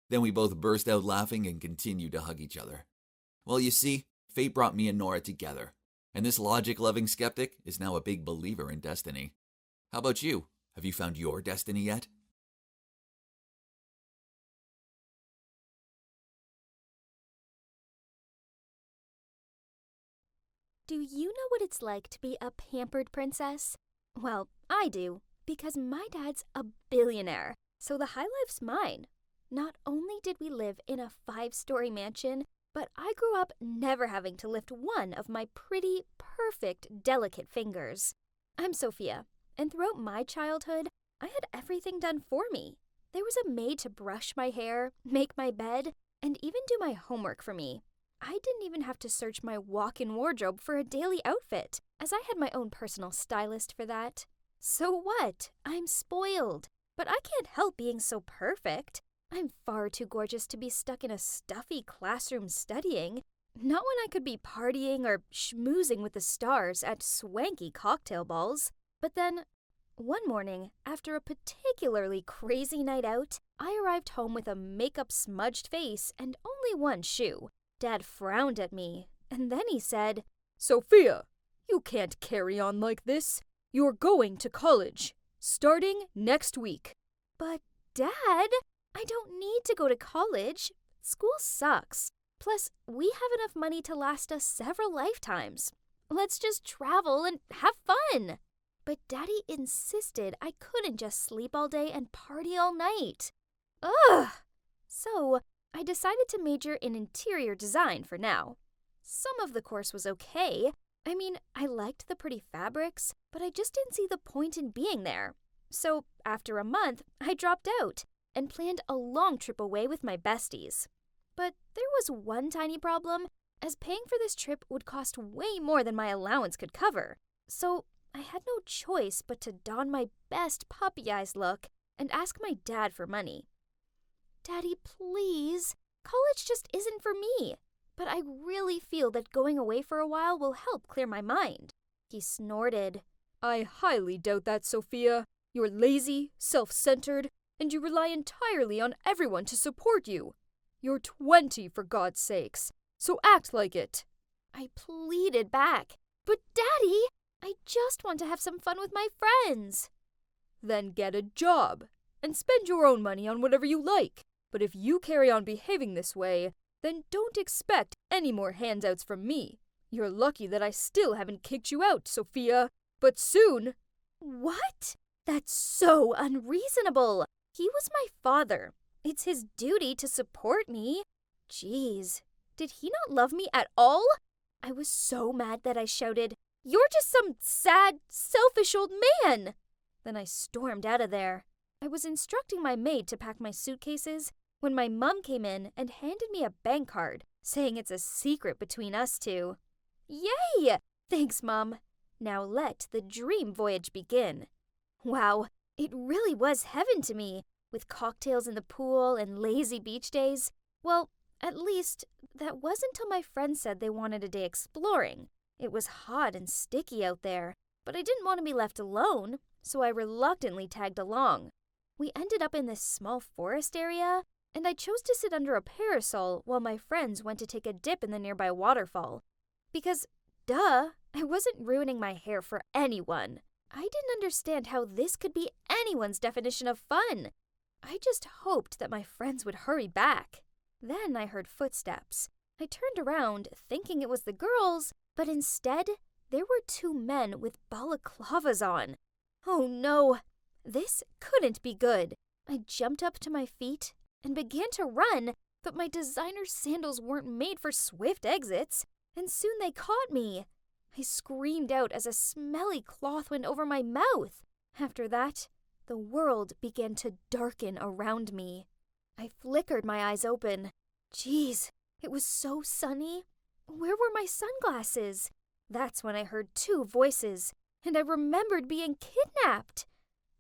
Then we both burst out laughing and continued to hug each other. Well, you see, fate brought me and Nora together, and this logic-loving skeptic is now a big believer in destiny. How about you? Have you found your destiny yet? Do you know what it's like to be a pampered princess? Well, I do, because my dad's a billionaire, so the high life's mine. Not only did we live in a 5-story mansion, but I grew up never having to lift one of my pretty, perfect, delicate fingers. I'm Sophia, and throughout my childhood, I had everything done for me. There was a maid to brush my hair, make my bed, and even do my homework for me. I didn't even have to search my walk-in wardrobe for a daily outfit, as I had my own personal stylist for that. So what? I'm spoiled. But I can't help being so perfect. I'm far too gorgeous to be stuck in a stuffy classroom studying. Not when I could be partying or schmoozing with the stars at swanky cocktail balls. But then, one morning, after a particularly crazy night out, I arrived home with a makeup-smudged face and only one shoe. Dad frowned at me, and then he said, "Sophia, you can't carry on like this. You're going to college, starting next week." "But, Dad, I don't need to go to college. School sucks. Plus, we have enough money to last us several lifetimes. Let's just travel and have fun." But Daddy insisted I couldn't just sleep all day and party all night. Ugh! So, I decided to major in interior design for now. Some of the course was okay. I mean, I liked the pretty fabrics, but I just didn't see the point in being there. So, after a month, I dropped out and planned a long trip away with my besties. But there was one tiny problem, as paying for this trip would cost way more than my allowance could cover. So, I had no choice but to don my best puppy eyes look and ask my dad for money. "Daddy, please. College just isn't for me. But I really feel that going away for a while will help clear my mind." He snorted. "I highly doubt that, Sophia. You're lazy, self-centered, and you rely entirely on everyone to support you. You're 20, for God's sakes, so act like it." I pleaded back. "But Daddy, I just want to have some fun with my friends." "Then get a job and spend your own money on whatever you like. But if you carry on behaving this way, then don't expect any more handouts from me. You're lucky that I still haven't kicked you out, Sophia. But soon." "What? That's so unreasonable. He was my father. It's his duty to support me. Jeez, did he not love me at all?" I was so mad that I shouted, "You're just some sad, selfish old man!" Then I stormed out of there. I was instructing my maid to pack my suitcases when my mom came in and handed me a bank card, saying it's a secret between us two. "Yay! Thanks, Mom. Now let the dream voyage begin." Wow, it really was heaven to me, with cocktails in the pool and lazy beach days. Well, at least, that wasn't until my friends said they wanted a day exploring. It was hot and sticky out there, but I didn't want to be left alone, so I reluctantly tagged along. We ended up in this small forest area, and I chose to sit under a parasol while my friends went to take a dip in the nearby waterfall. Because, duh, I wasn't ruining my hair for anyone. I didn't understand how this could be anyone's definition of fun. I just hoped that my friends would hurry back. Then I heard footsteps. I turned around, thinking it was the girls, but instead, there were two men with balaclavas on. Oh no, this couldn't be good. I jumped up to my feet and began to run, but my designer sandals weren't made for swift exits, and soon they caught me. I screamed out as a smelly cloth went over my mouth. After that, the world began to darken around me. I flickered my eyes open. Geez, it was so sunny. Where were my sunglasses? That's when I heard two voices, and I remembered being kidnapped.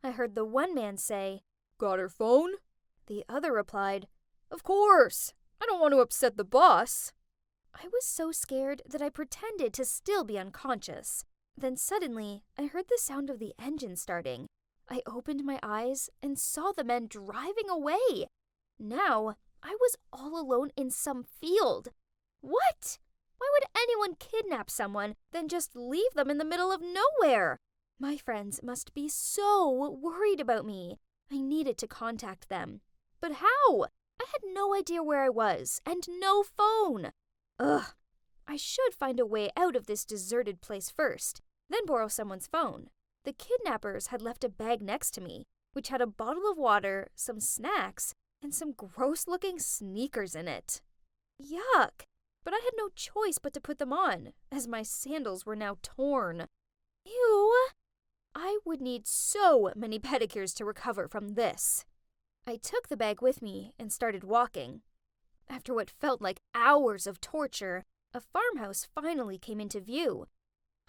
I heard the one man say, "Got her phone?" The other replied, "Of course. I don't want to upset the boss." I was so scared that I pretended to still be unconscious. Then suddenly, I heard the sound of the engine starting. I opened my eyes and saw the men driving away. Now, I was all alone in some field. What? Why would anyone kidnap someone, then just leave them in the middle of nowhere? My friends must be so worried about me. I needed to contact them. But how? I had no idea where I was, and no phone. Ugh. I should find a way out of this deserted place first, then borrow someone's phone. The kidnappers had left a bag next to me, which had a bottle of water, some snacks, and some gross-looking sneakers in it. Yuck! But I had no choice but to put them on, as my sandals were now torn. Ew! I would need so many pedicures to recover from this. I took the bag with me and started walking. After what felt like hours of torture, a farmhouse finally came into view.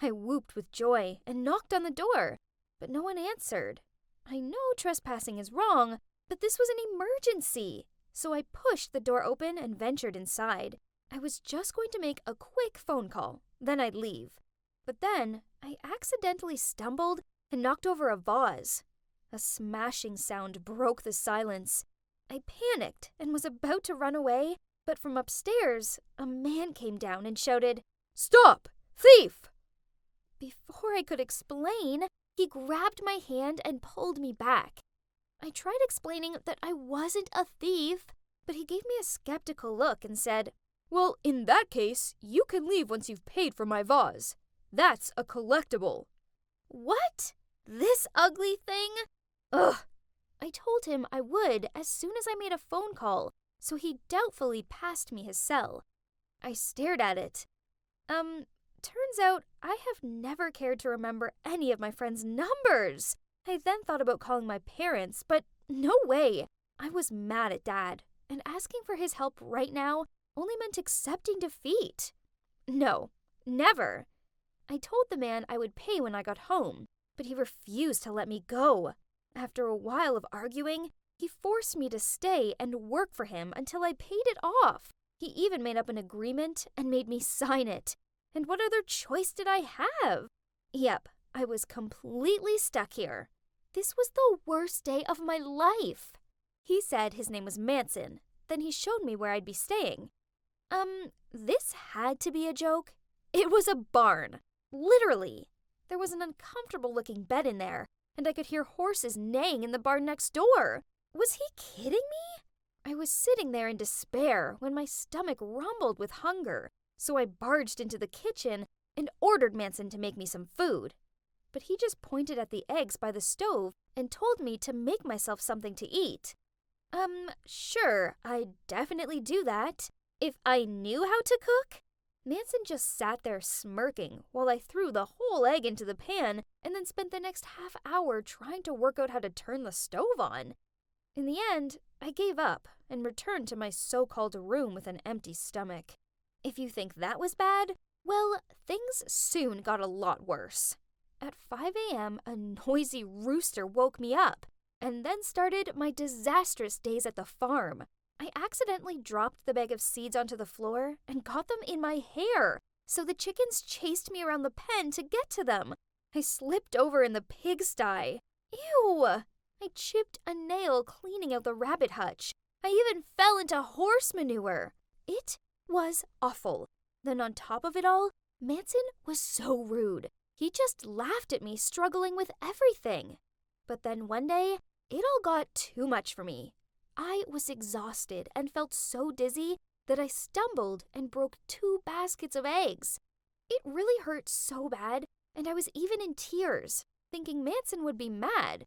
I whooped with joy and knocked on the door, but no one answered. I know trespassing is wrong, but this was an emergency, so I pushed the door open and ventured inside. I was just going to make a quick phone call, then I'd leave. But then I accidentally stumbled and knocked over a vase. A smashing sound broke the silence. I panicked and was about to run away But from upstairs, a man came down and shouted, "Stop! Thief!" Before I could explain, he grabbed my hand and pulled me back. I tried explaining that I wasn't a thief, but he gave me a skeptical look and said, "Well, in that case, you can leave once you've paid for my vase. That's a collectible." What? This ugly thing? Ugh. I told him I would as soon as I made a phone call, so he doubtfully passed me his cell. I stared at it. Turns out I have never cared to remember any of my friends' numbers. I then thought about calling my parents, but no way. I was mad at Dad, and asking for his help right now only meant accepting defeat. No, never. I told the man I would pay when I got home, but he refused to let me go. After a while of arguing, he forced me to stay and work for him until I paid it off. He even made up an agreement and made me sign it. And what other choice did I have? Yep, I was completely stuck here. This was the worst day of my life. He said his name was Manson. Then he showed me where I'd be staying. This had to be a joke. It was a barn. Literally. There was an uncomfortable-looking bed in there, and I could hear horses neighing in the barn next door. Was he kidding me? I was sitting there in despair when my stomach rumbled with hunger, so I barged into the kitchen and ordered Manson to make me some food. But he just pointed at the eggs by the stove and told me to make myself something to eat. Sure, I'd definitely do that. If I knew how to cook? Manson just sat there smirking while I threw the whole egg into the pan and then spent the next half hour trying to work out how to turn the stove on. In the end, I gave up and returned to my so-called room with an empty stomach. If you think that was bad, well, things soon got a lot worse. At 5 a.m., a noisy rooster woke me up, and then started my disastrous days at the farm. I accidentally dropped the bag of seeds onto the floor and got them in my hair, so the chickens chased me around the pen to get to them. I slipped over in the pigsty. Ew! I chipped a nail cleaning out the rabbit hutch. I even fell into horse manure. It was awful. Then on top of it all, Manson was so rude. He just laughed at me struggling with everything. But then one day, it all got too much for me. I was exhausted and felt so dizzy that I stumbled and broke 2 baskets of eggs. It really hurt so bad, and I was even in tears, thinking Manson would be mad.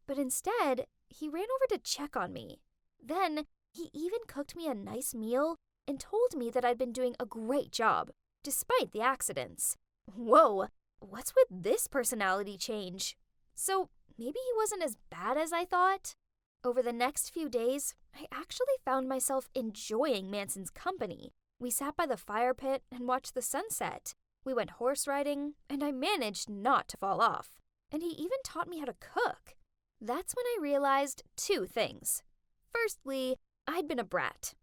But instead, he ran over to check on me. Then, he even cooked me a nice meal and told me that I'd been doing a great job, despite the accidents. Whoa, what's with this personality change? So, maybe he wasn't as bad as I thought? Over the next few days, I actually found myself enjoying Manson's company. We sat by the fire pit and watched the sunset. We went horse riding, and I managed not to fall off. And he even taught me how to cook. That's when I realized 2 things. Firstly, I'd been a brat.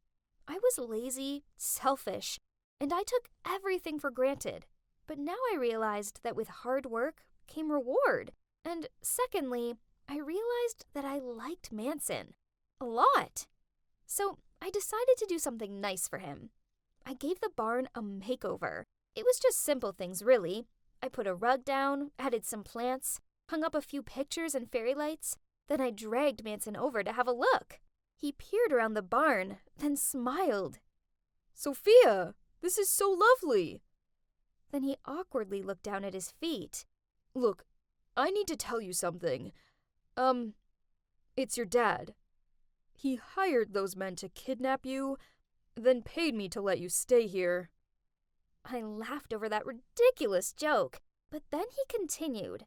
I was lazy, selfish, and I took everything for granted. But now I realized that with hard work came reward. And secondly, I realized that I liked Manson a lot. So I decided to do something nice for him. I gave the barn a makeover. It was just simple things, really. I put a rug down, added some plants, hung up a few pictures and fairy lights. Then I dragged Manson over to have a look. He peered around the barn, then smiled. "Sophia, this is so lovely." Then he awkwardly looked down at his feet. "Look, I need to tell you something. It's your dad. He hired those men to kidnap you, then paid me to let you stay here." I laughed over that ridiculous joke, but then he continued.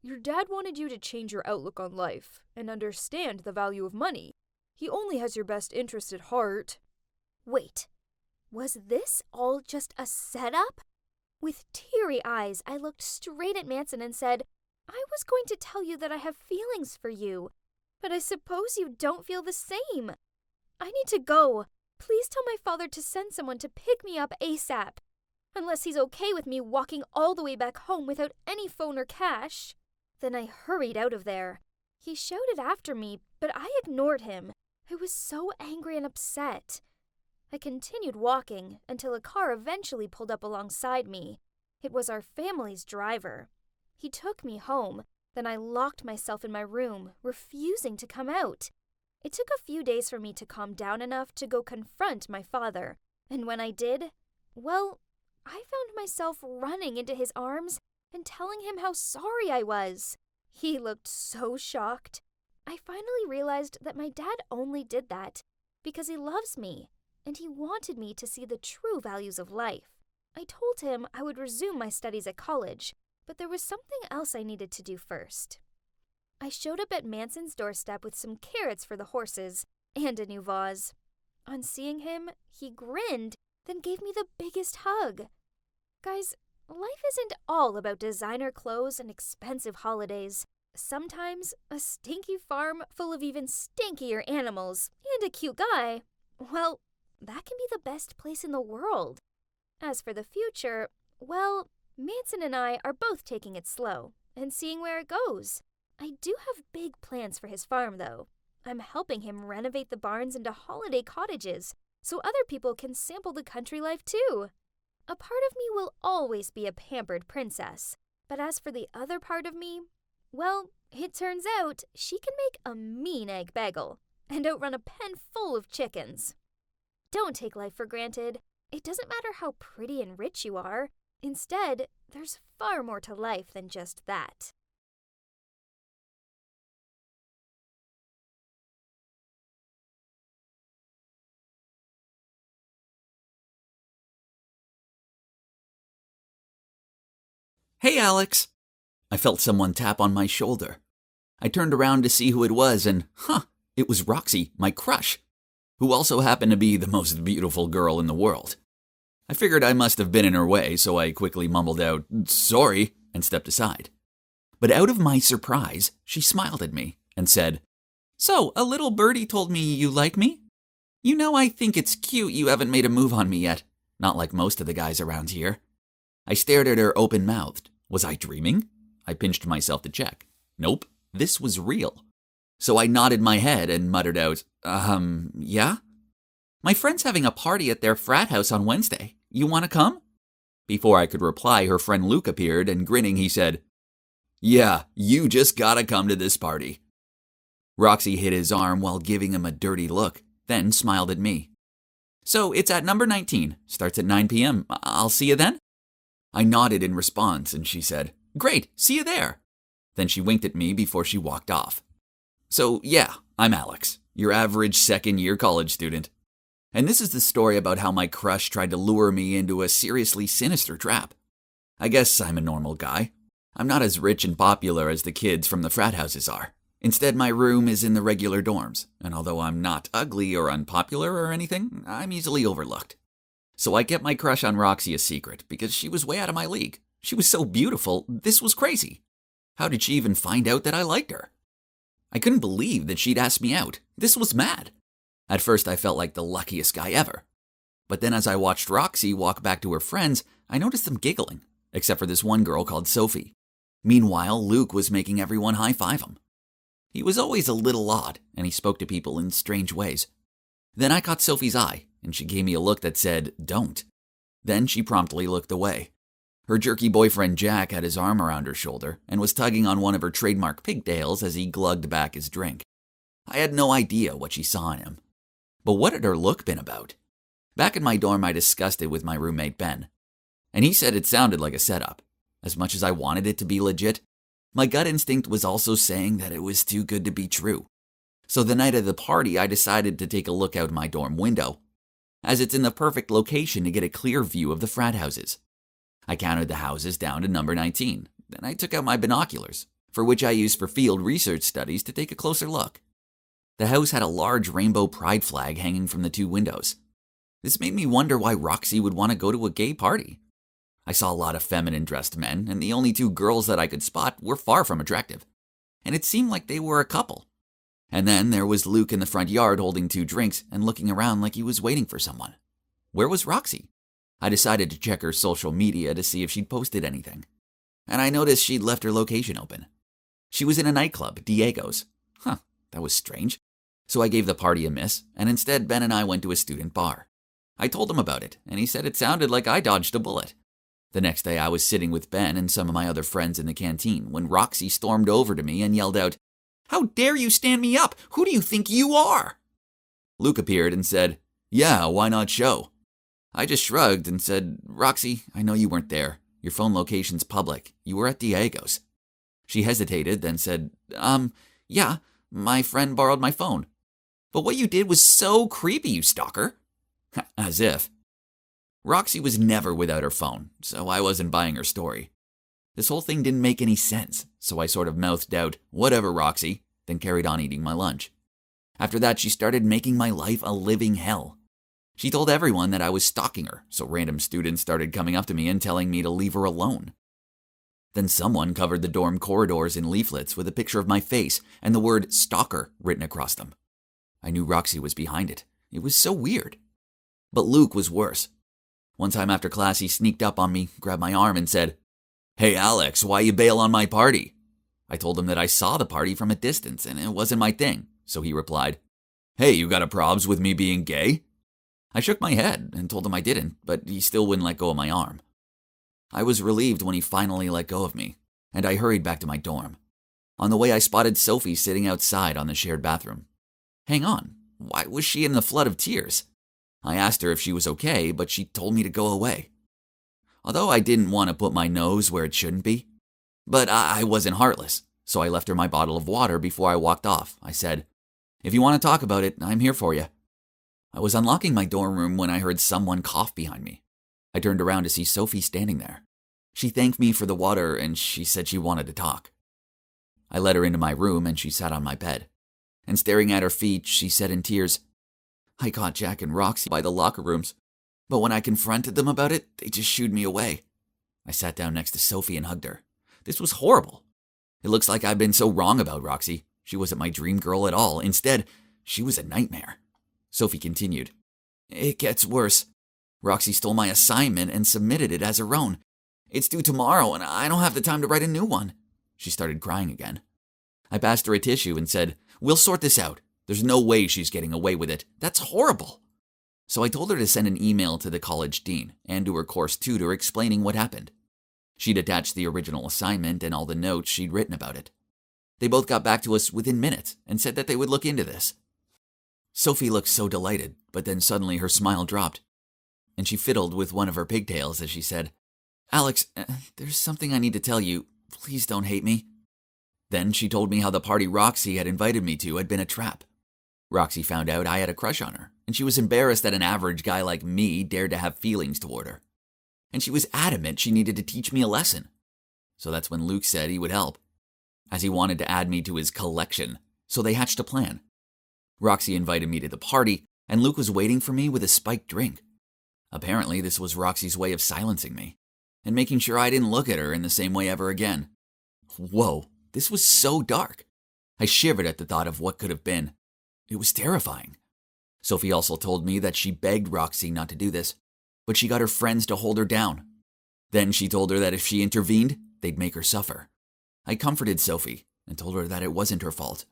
"Your dad wanted you to change your outlook on life and understand the value of money. He only has your best interest at heart." Wait, was this all just a setup? With teary eyes, I looked straight at Manson and said, "I was going to tell you that I have feelings for you, but I suppose you don't feel the same. I need to go. Please tell my father to send someone to pick me up ASAP, unless he's okay with me walking all the way back home without any phone or cash." Then I hurried out of there. He shouted after me, but I ignored him. I was so angry and upset. I continued walking until a car eventually pulled up alongside me. It was our family's driver. He took me home, then I locked myself in my room, refusing to come out. It took a few days for me to calm down enough to go confront my father, and when I did, well, I found myself running into his arms and telling him how sorry I was. He looked so shocked. I finally realized that my dad only did that because he loves me, and he wanted me to see the true values of life. I told him I would resume my studies at college, but there was something else I needed to do first. I showed up at Manson's doorstep with some carrots for the horses and a new vase. On seeing him, he grinned, then gave me the biggest hug. Guys, life isn't all about designer clothes and expensive holidays. Sometimes a stinky farm full of even stinkier animals and a cute guy, well, that can be the best place in the world. As for the future, well, Manson and I are both taking it slow and seeing where it goes. I do have big plans for his farm, though. I'm helping him renovate the barns into holiday cottages so other people can sample the country life too. A part of me will always be a pampered princess, but as for the other part of me, well, it turns out she can make a mean egg bagel and outrun a pen full of chickens. Don't take life for granted. It doesn't matter how pretty and rich you are. Instead, there's far more to life than just that. Hey, Alex! I felt someone tap on my shoulder. I turned around to see who it was and, it was Roxy, my crush, who also happened to be the most beautiful girl in the world. I figured I must have been in her way, so I quickly mumbled out, "Sorry," and stepped aside. But out of my surprise, she smiled at me and said, "So, a little birdie told me you like me? You know, I think it's cute you haven't made a move on me yet, not like most of the guys around here." I stared at her open-mouthed. Was I dreaming? I pinched myself to check. Nope, this was real. So I nodded my head and muttered out, yeah? "My friend's having a party at their frat house on Wednesday. You want to come?" Before I could reply, her friend Luke appeared, and grinning, he said, "Yeah, you just gotta come to this party." Roxy hit his arm while giving him a dirty look, then smiled at me. "So it's at number 19, starts at 9 p.m. I'll see you then?" I nodded in response, and she said, "Great, see you there." Then she winked at me before she walked off. So yeah, I'm Alex, your average second-year college student. And this is the story about how my crush tried to lure me into a seriously sinister trap. I guess I'm a normal guy. I'm not as rich and popular as the kids from the frat houses are. Instead, my room is in the regular dorms, and although I'm not ugly or unpopular or anything, I'm easily overlooked. So I kept my crush on Roxy a secret because she was way out of my league. She was so beautiful, this was crazy. How did she even find out that I liked her? I couldn't believe that she'd asked me out. This was mad. At first, I felt like the luckiest guy ever. But then as I watched Roxy walk back to her friends, I noticed them giggling, except for this one girl called Sophie. Meanwhile, Luke was making everyone high-five him. He was always a little odd, and he spoke to people in strange ways. Then I caught Sophie's eye, and she gave me a look that said, "Don't." Then she promptly looked away. Her jerky boyfriend Jack had his arm around her shoulder and was tugging on one of her trademark pigtails as he glugged back his drink. I had no idea what she saw in him. But what had her look been about? Back in my dorm, I discussed it with my roommate Ben, and he said it sounded like a setup. As much as I wanted it to be legit, my gut instinct was also saying that it was too good to be true. So the night of the party, I decided to take a look out my dorm window, as it's in the perfect location to get a clear view of the frat houses. I counted the houses down to number 19. Then I took out my binoculars, for which I used for field research studies, to take a closer look. The house had a large rainbow pride flag hanging from the two windows. This made me wonder why Roxy would want to go to a gay party. I saw a lot of feminine dressed men, and the only two girls that I could spot were far from attractive. And it seemed like they were a couple. And then there was Luke in the front yard holding 2 drinks and looking around like he was waiting for someone. Where was Roxy? I decided to check her social media to see if she'd posted anything. And I noticed she'd left her location open. She was in a nightclub, Diego's. That was strange. So I gave the party a miss, and instead Ben and I went to a student bar. I told him about it, and he said it sounded like I dodged a bullet. The next day I was sitting with Ben and some of my other friends in the canteen when Roxy stormed over to me and yelled out, "How dare you stand me up? Who do you think you are?" Luke appeared and said, "Yeah, why not show?" I just shrugged and said, "Roxy, I know you weren't there. Your phone location's public. You were at Diego's." She hesitated, then said, Yeah, my friend borrowed my phone. But what you did was so creepy, you stalker." As if. Roxy was never without her phone, so I wasn't buying her story. This whole thing didn't make any sense, so I sort of mouthed out, "Whatever, Roxy," then carried on eating my lunch. After that, she started making my life a living hell. She told everyone that I was stalking her, so random students started coming up to me and telling me to leave her alone. Then someone covered the dorm corridors in leaflets with a picture of my face and the word "stalker" written across them. I knew Roxy was behind it. It was so weird. But Luke was worse. One time after class, he sneaked up on me, grabbed my arm, and said, "Hey Alex, why you bail on my party?" I told him that I saw the party from a distance and it wasn't my thing, so he replied, "Hey, you got a probs with me being gay?" I shook my head and told him I didn't, but he still wouldn't let go of my arm. I was relieved when he finally let go of me, and I hurried back to my dorm. On the way, I spotted Sophie sitting outside on the shared bathroom. Hang on, why was she in a flood of tears? I asked her if she was okay, but she told me to go away. Although I didn't want to put my nose where it shouldn't be. But I wasn't heartless, so I left her my bottle of water before I walked off. I said, "If you want to talk about it, I'm here for you." I was unlocking my dorm room when I heard someone cough behind me. I turned around to see Sophie standing there. She thanked me for the water and she said she wanted to talk. I led her into my room and she sat on my bed. And staring at her feet, she said in tears, "I caught Jack and Roxy by the locker rooms, but when I confronted them about it, they just shooed me away." I sat down next to Sophie and hugged her. This was horrible. It looks like I've been so wrong about Roxy. She wasn't my dream girl at all. Instead, she was a nightmare. Sophie continued, "It gets worse. Roxy stole my assignment and submitted it as her own. It's due tomorrow and I don't have the time to write a new one." She started crying again. I passed her a tissue and said, "We'll sort this out. There's no way she's getting away with it. That's horrible." So I told her to send an email to the college dean and to her course tutor explaining what happened. She'd attached the original assignment and all the notes she'd written about it. They both got back to us within minutes and said that they would look into this. Sophie looked so delighted, but then suddenly her smile dropped, and she fiddled with one of her pigtails as she said, "Alex, there's something I need to tell you. Please don't hate me." Then she told me how the party Roxy had invited me to had been a trap. Roxy found out I had a crush on her, and she was embarrassed that an average guy like me dared to have feelings toward her. And she was adamant she needed to teach me a lesson. So that's when Luke said he would help, as he wanted to add me to his collection, so they hatched a plan. Roxy invited me to the party, and Luke was waiting for me with a spiked drink. Apparently, this was Roxy's way of silencing me, and making sure I didn't look at her in the same way ever again. Whoa, this was so dark. I shivered at the thought of what could have been. It was terrifying. Sophie also told me that she begged Roxy not to do this, but she got her friends to hold her down. Then she told her that if she intervened, they'd make her suffer. I comforted Sophie and told her that it wasn't her fault.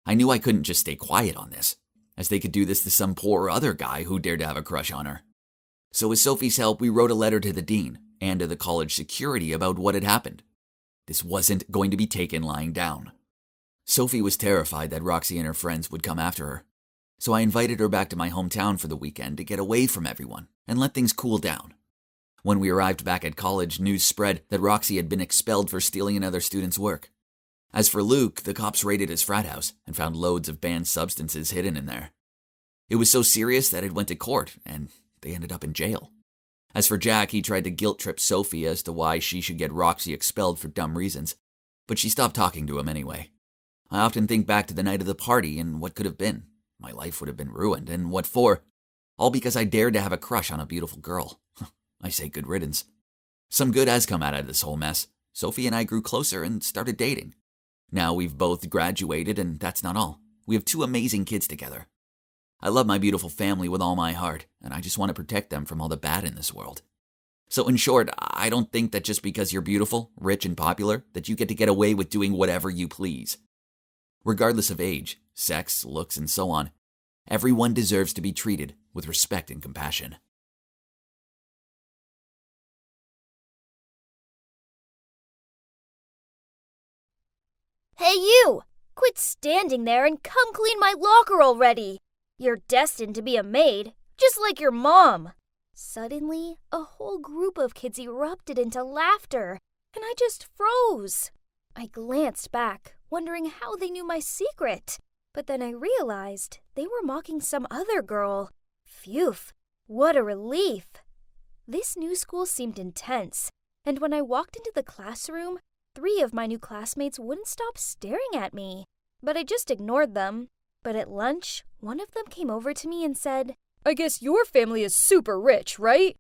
I knew I couldn't just stay quiet on this, as they could do this to some poor other guy who dared to have a crush on her. So with Sophie's help, we wrote a letter to the dean and to the college security about what had happened. This wasn't going to be taken lying down. Sophie was terrified that Roxy and her friends would come after her, so I invited her back to my hometown for the weekend to get away from everyone and let things cool down. When we arrived back at college, news spread that Roxy had been expelled for stealing another student's work. As for Luke, the cops raided his frat house and found loads of banned substances hidden in there. It was so serious that it went to court, and they ended up in jail. As for Jack, he tried to guilt-trip Sophie as to why she should get Roxy expelled for dumb reasons, but she stopped talking to him anyway. I often think back to the night of the party and what could have been. My life would have been ruined, and what for? All because I dared to have a crush on a beautiful girl. I say good riddance. Some good has come out of this whole mess. Sophie and I grew closer and started dating. Now we've both graduated, and that's not all. We have 2 amazing kids together. I love my beautiful family with all my heart, and I just want to protect them from all the bad in this world. So in short, I don't think that just because you're beautiful, rich, and popular, that you get away with doing whatever you please. Regardless of age, sex, looks, and so on, everyone deserves to be treated with respect and compassion. Hey you! Quit standing there and come clean my locker already! You're destined to be a maid, just like your mom! Suddenly, a whole group of kids erupted into laughter, and I just froze. I glanced back, wondering how they knew my secret, but then I realized they were mocking some other girl. Phew, what a relief! This new school seemed intense, and when I walked into the classroom, 3 of my new classmates wouldn't stop staring at me, but I just ignored them. But at lunch, one of them came over to me and said, "I guess your family is super rich, right?"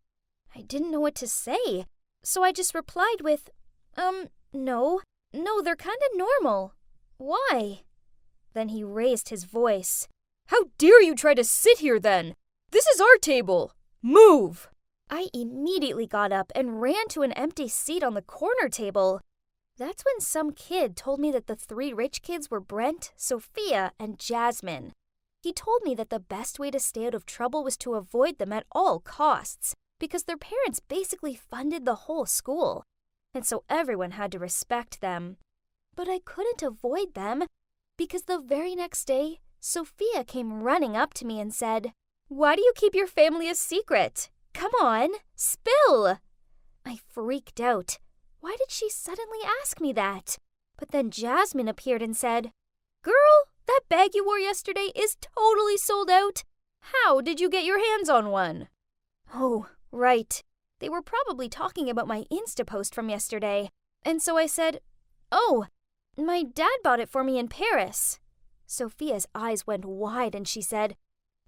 I didn't know what to say, so I just replied with, no, they're kinda normal. Why? Then he raised his voice. "How dare you try to sit here then? This is our table! Move!" I immediately got up and ran to an empty seat on the corner table. That's when some kid told me that the 3 rich kids were Brent, Sophia, and Jasmine. He told me that the best way to stay out of trouble was to avoid them at all costs, because their parents basically funded the whole school, and so everyone had to respect them. But I couldn't avoid them, because the very next day, Sophia came running up to me and said, "Why do you keep your family a secret? Come on, spill!" I freaked out. Why did she suddenly ask me that? But then Jasmine appeared and said, "Girl, that bag you wore yesterday is totally sold out. How did you get your hands on one?" Oh, right. They were probably talking about my Insta post from yesterday. And so I said, "Oh, my dad bought it for me in Paris." Sophia's eyes went wide and she said,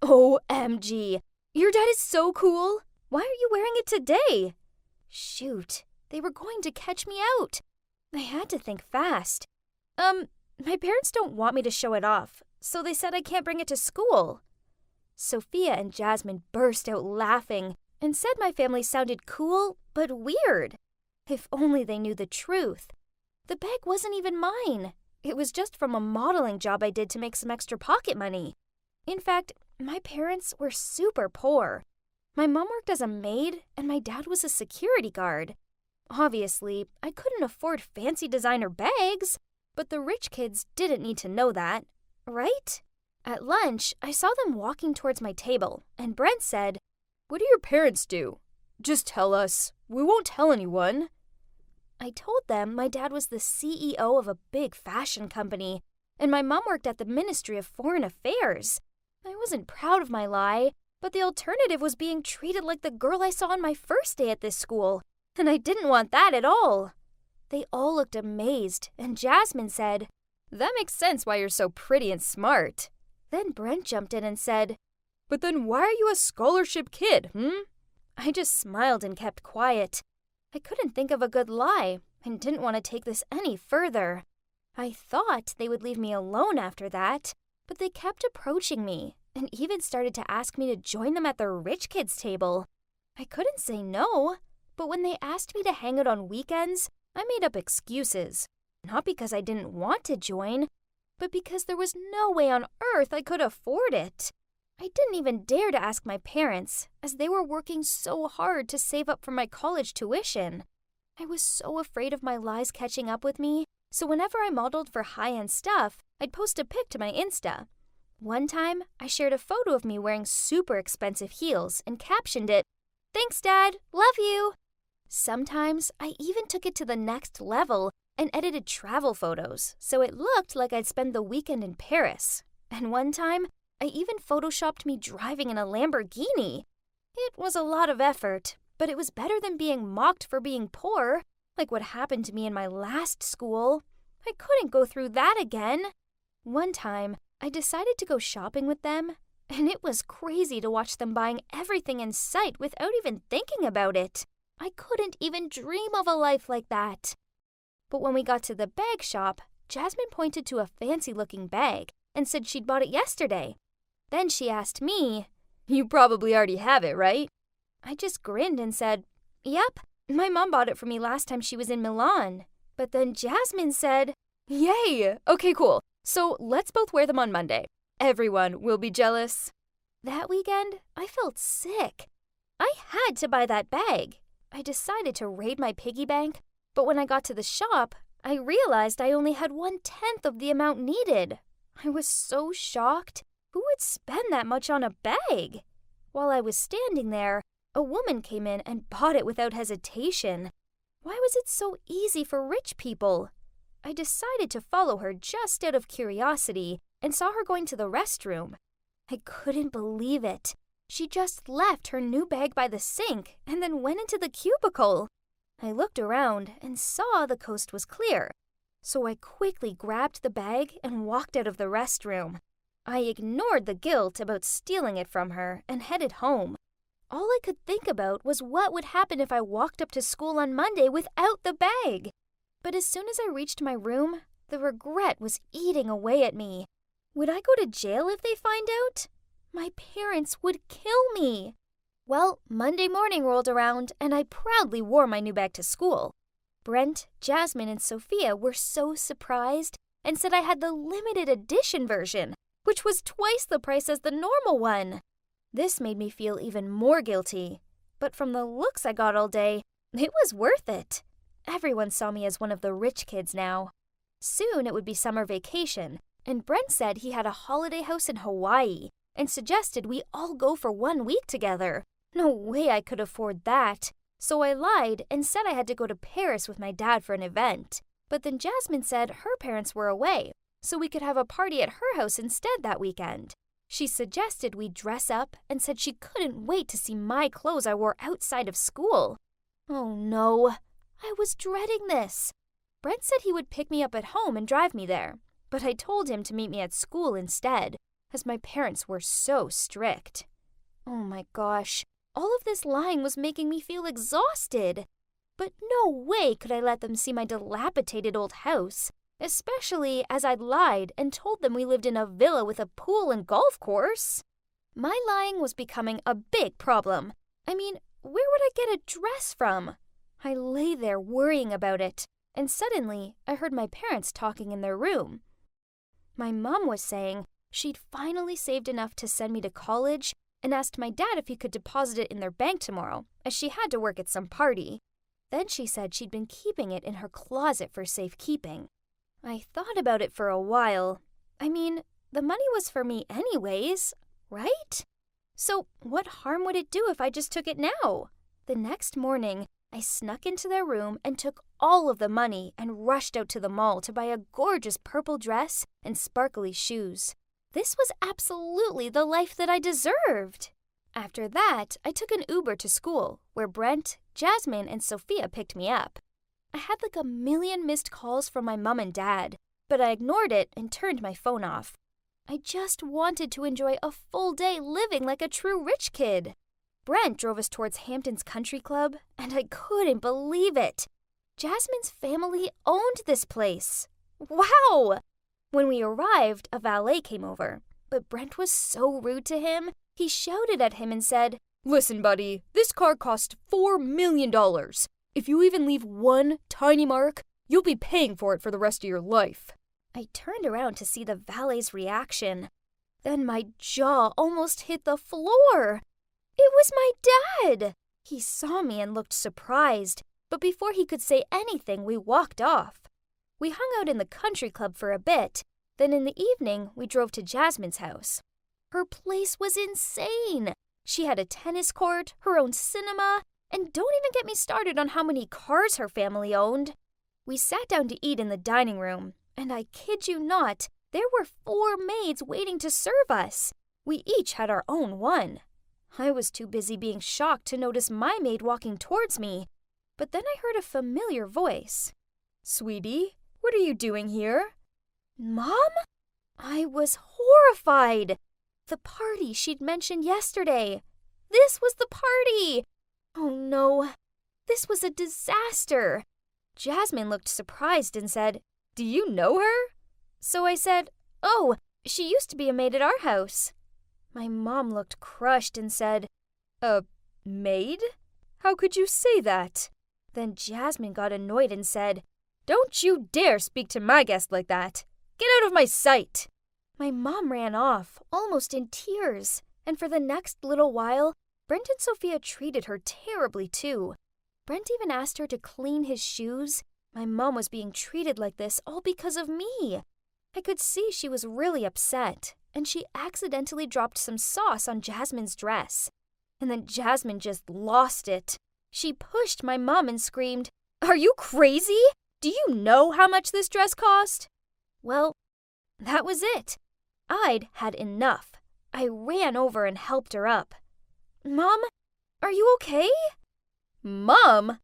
"OMG, your dad is so cool. Why are you wearing it today?" Shoot. They were going to catch me out. I had to think fast. My parents don't want me to show it off, so they said I can't bring it to school. Sophia and Jasmine burst out laughing and said my family sounded cool but weird. If only they knew the truth. The bag wasn't even mine. It was just from a modeling job I did to make some extra pocket money. In fact, my parents were super poor. My mom worked as a maid and my dad was a security guard. Obviously, I couldn't afford fancy designer bags, but the rich kids didn't need to know that, right? At lunch, I saw them walking towards my table, and Brent said, "What do your parents do? Just tell us. We won't tell anyone." I told them my dad was the CEO of a big fashion company, and my mom worked at the Ministry of Foreign Affairs. I wasn't proud of my lie, but the alternative was being treated like the girl I saw on my first day at this school. And I didn't want that at all. They all looked amazed, and Jasmine said, "That makes sense why you're so pretty and smart." Then Brent jumped in and said, "But then why are you a scholarship kid, I just smiled and kept quiet. I couldn't think of a good lie and didn't want to take this any further. I thought they would leave me alone after that, but they kept approaching me and even started to ask me to join them at their rich kids' table. I couldn't say no. But when they asked me to hang out on weekends, I made up excuses. Not because I didn't want to join, but because there was no way on earth I could afford it. I didn't even dare to ask my parents, as they were working so hard to save up for my college tuition. I was so afraid of my lies catching up with me, so whenever I modeled for high-end stuff, I'd post a pic to my Insta. One time, I shared a photo of me wearing super expensive heels and captioned it, "Thanks, Dad. Love you." Sometimes, I even took it to the next level and edited travel photos, so it looked like I'd spend the weekend in Paris. And one time, I even photoshopped me driving in a Lamborghini. It was a lot of effort, but it was better than being mocked for being poor, like what happened to me in my last school. I couldn't go through that again. One time, I decided to go shopping with them, and it was crazy to watch them buying everything in sight without even thinking about it. I couldn't even dream of a life like that. But when we got to the bag shop, Jasmine pointed to a fancy-looking bag and said she'd bought it yesterday. Then she asked me, "You probably already have it, right?" I just grinned and said, "Yep, my mom bought it for me last time she was in Milan." But then Jasmine said, "Yay! Okay, cool. So let's both wear them on Monday. Everyone will be jealous." That weekend, I felt sick. I had to buy that bag. I decided to raid my piggy bank, but when I got to the shop, I realized I only had 1/10 of the amount needed. I was so shocked. Who would spend that much on a bag? While I was standing there, a woman came in and bought it without hesitation. Why was it so easy for rich people? I decided to follow her just out of curiosity and saw her going to the restroom. I couldn't believe it. She just left her new bag by the sink and then went into the cubicle. I looked around and saw the coast was clear, so I quickly grabbed the bag and walked out of the restroom. I ignored the guilt about stealing it from her and headed home. All I could think about was what would happen if I walked up to school on Monday without the bag. But as soon as I reached my room, the regret was eating away at me. Would I go to jail if they find out? My parents would kill me. Well, Monday morning rolled around, and I proudly wore my new bag to school. Brent, Jasmine, and Sophia were so surprised and said I had the limited edition version, which was twice the price as the normal one. This made me feel even more guilty, but from the looks I got all day, it was worth it. Everyone saw me as one of the rich kids now. Soon it would be summer vacation, and Brent said he had a holiday house in Hawaii and suggested we all go for 1 week together. No way I could afford that. So I lied and said I had to go to Paris with my dad for an event. But then Jasmine said her parents were away, so we could have a party at her house instead that weekend. She suggested we dress up and said she couldn't wait to see my clothes I wore outside of school. Oh no, I was dreading this. Brent said he would pick me up at home and drive me there, but I told him to meet me at school instead, as my parents were so strict. Oh my gosh, all of this lying was making me feel exhausted. But no way could I let them see my dilapidated old house, especially as I'd lied and told them we lived in a villa with a pool and golf course. My lying was becoming a big problem. I mean, where would I get a dress from? I lay there worrying about it, and suddenly I heard my parents talking in their room. My mom was saying she'd finally saved enough to send me to college and asked my dad if he could deposit it in their bank tomorrow, as she had to work at some party. Then she said she'd been keeping it in her closet for safekeeping. I thought about it for a while. I mean, the money was for me anyways, right? So what harm would it do if I just took it now? The next morning, I snuck into their room and took all of the money and rushed out to the mall to buy a gorgeous purple dress and sparkly shoes. This was absolutely the life that I deserved. After that, I took an Uber to school, where Brent, Jasmine, and Sophia picked me up. I had like 1,000,000 missed calls from my mom and dad, but I ignored it and turned my phone off. I just wanted to enjoy a full day living like a true rich kid. Brent drove us towards Hampton's Country Club, and I couldn't believe it. Jasmine's family owned this place. Wow! When we arrived, a valet came over, but Brent was so rude to him, he shouted at him and said, "Listen, buddy, this car cost $4 million. If you even leave one tiny mark, you'll be paying for it for the rest of your life." I turned around to see the valet's reaction. Then my jaw almost hit the floor. It was my dad! He saw me and looked surprised, but before he could say anything, we walked off. We hung out in the country club for a bit. Then in the evening, we drove to Jasmine's house. Her place was insane. She had a tennis court, her own cinema, and don't even get me started on how many cars her family owned. We sat down to eat in the dining room, and I kid you not, there were 4 maids waiting to serve us. We each had our own one. I was too busy being shocked to notice my maid walking towards me. But then I heard a familiar voice. "Sweetie, what are you doing here?" "Mom?" I was horrified. The party she'd mentioned yesterday. This was the party! Oh no, this was a disaster. Jasmine looked surprised and said, "Do you know her?" So I said, "Oh, she used to be a maid at our house." My mom looked crushed and said, "A maid? How could you say that?" Then Jasmine got annoyed and said, "Don't you dare speak to my guest like that. Get out of my sight." My mom ran off, almost in tears. And for the next little while, Brent and Sophia treated her terribly too. Brent even asked her to clean his shoes. My mom was being treated like this all because of me. I could see she was really upset, and she accidentally dropped some sauce on Jasmine's dress. And then Jasmine just lost it. She pushed my mom and screamed, "Are you crazy? Do you know how much this dress cost?" Well, that was it. I'd had enough. I ran over and helped her up. "Mom, are you okay?" "Mom?"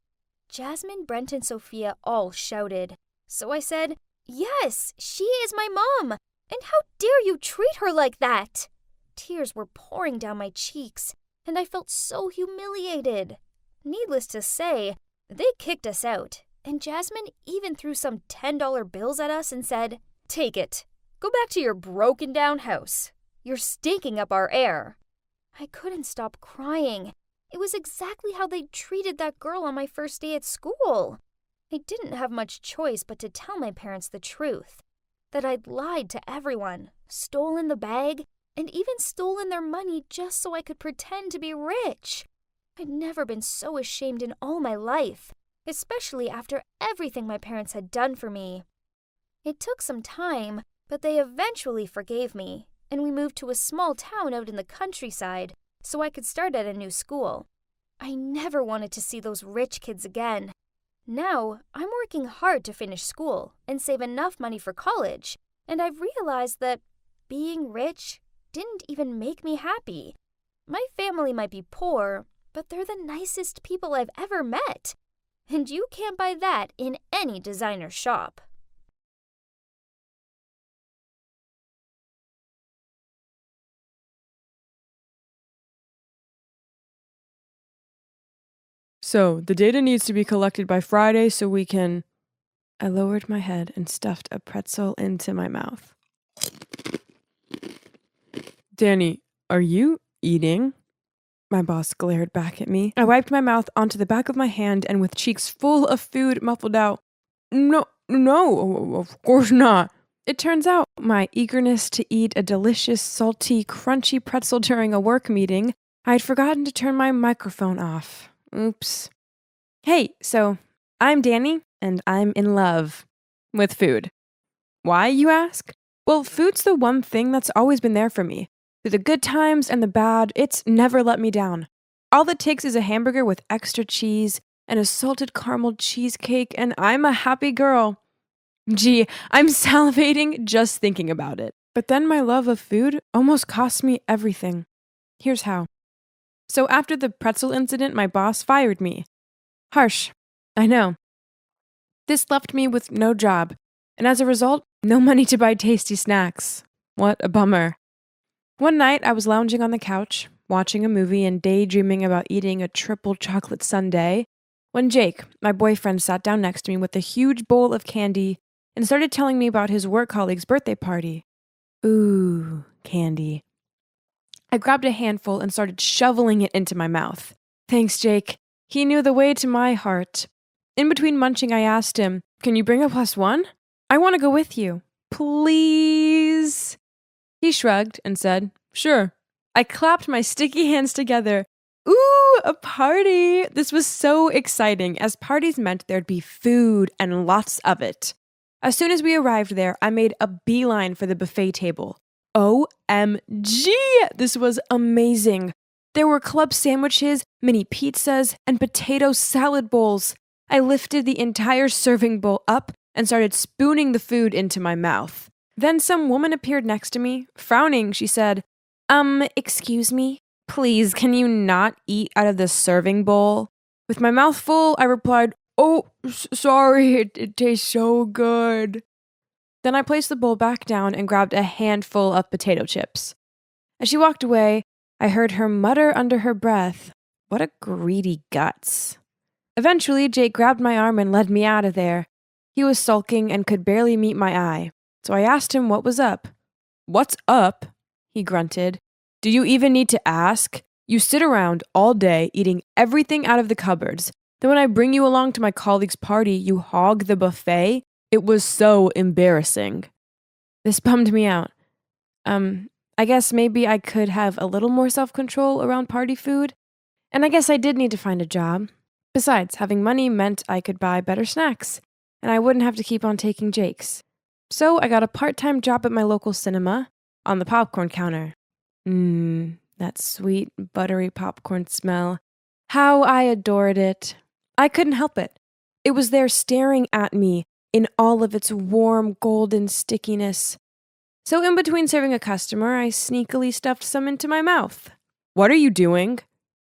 Jasmine, Brent, and Sophia all shouted. So I said, "Yes, she is my mom. And how dare you treat her like that?" Tears were pouring down my cheeks, and I felt so humiliated. Needless to say, they kicked us out, and Jasmine even threw some $10 bills at us and said, "Take it. Go back to your broken down house. You're stinking up our air." I couldn't stop crying. It was exactly how they treated that girl on my first day at school. I didn't have much choice but to tell my parents the truth. That I'd lied to everyone, stolen the bag, and even stolen their money just so I could pretend to be rich. I'd never been so ashamed in all my life, especially after everything my parents had done for me. It took some time, but they eventually forgave me, and we moved to a small town out in the countryside so I could start at a new school. I never wanted to see those rich kids again. Now, I'm working hard to finish school and save enough money for college, and I've realized that being rich didn't even make me happy. My family might be poor, but they're the nicest people I've ever met. And you can't buy that in any designer shop. So, the data needs to be collected by Friday so we can... I lowered my head and stuffed a pretzel into my mouth. Danny, are you eating? My boss glared back at me. I wiped my mouth onto the back of my hand and with cheeks full of food muffled out, No, of course not. It turns out my eagerness to eat a delicious, salty, crunchy pretzel during a work meeting, I had forgotten to turn my microphone off. Oops. Hey, so I'm Danny, and I'm in love with food. Why, you ask? Well, food's the one thing that's always been there for me. Through the good times and the bad, it's never let me down. All it takes is a hamburger with extra cheese and a salted caramel cheesecake, and I'm a happy girl. Gee, I'm salivating just thinking about it. But then my love of food almost cost me everything. Here's how. So after the pretzel incident, my boss fired me. Harsh, I know. This left me with no job, and as a result, no money to buy tasty snacks. What a bummer. One night, I was lounging on the couch, watching a movie and daydreaming about eating a triple chocolate sundae, when Jake, my boyfriend, sat down next to me with a huge bowl of candy and started telling me about his work colleague's birthday party. Ooh, candy. I grabbed a handful and started shoveling it into my mouth. Thanks, Jake. He knew the way to my heart. In between munching, I asked him, "Can you bring a +1? I want to go with you. Please." He shrugged and said, "Sure." I clapped my sticky hands together. Ooh, a party! This was so exciting, as parties meant there'd be food and lots of it. As soon as we arrived there, I made a beeline for the buffet table. OMG! This was amazing. There were club sandwiches, mini pizzas, and potato salad bowls. I lifted the entire serving bowl up and started spooning the food into my mouth. Then some woman appeared next to me. Frowning, she said, excuse me? Please, can you not eat out of the serving bowl?" With my mouth full, I replied, "Oh, sorry, it tastes so good." Then I placed the bowl back down and grabbed a handful of potato chips. As she walked away, I heard her mutter under her breath, "What a greedy guts." Eventually, Jake grabbed my arm and led me out of there. He was sulking and could barely meet my eye, so I asked him what was up. "What's up?" he grunted. "Do you even need to ask? You sit around all day eating everything out of the cupboards. Then when I bring you along to my colleague's party, you hog the buffet? It was so embarrassing." This bummed me out. I guess maybe I could have a little more self-control around party food. And I guess I did need to find a job. Besides, having money meant I could buy better snacks, and I wouldn't have to keep on taking Jake's. So I got a part-time job at my local cinema on the popcorn counter. That sweet, buttery popcorn smell. How I adored it. I couldn't help it. It was there staring at me in all of its warm, golden stickiness. So in between serving a customer, I sneakily stuffed some into my mouth. "What are you doing?"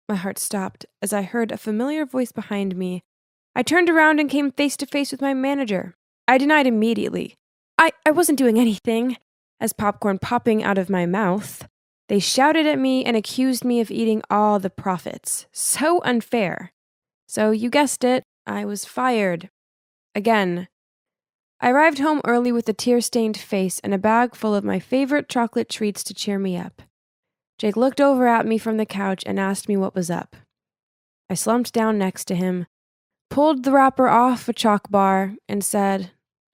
My heart stopped as I heard a familiar voice behind me. I turned around and came face to face with my manager. I denied immediately. I wasn't doing anything. As popcorn popping out of my mouth, they shouted at me and accused me of eating all the profits. So unfair. So you guessed it, I was fired. Again. I arrived home early with a tear-stained face and a bag full of my favorite chocolate treats to cheer me up. Jake looked over at me from the couch and asked me what was up. I slumped down next to him, pulled the wrapper off a chalk bar, and said,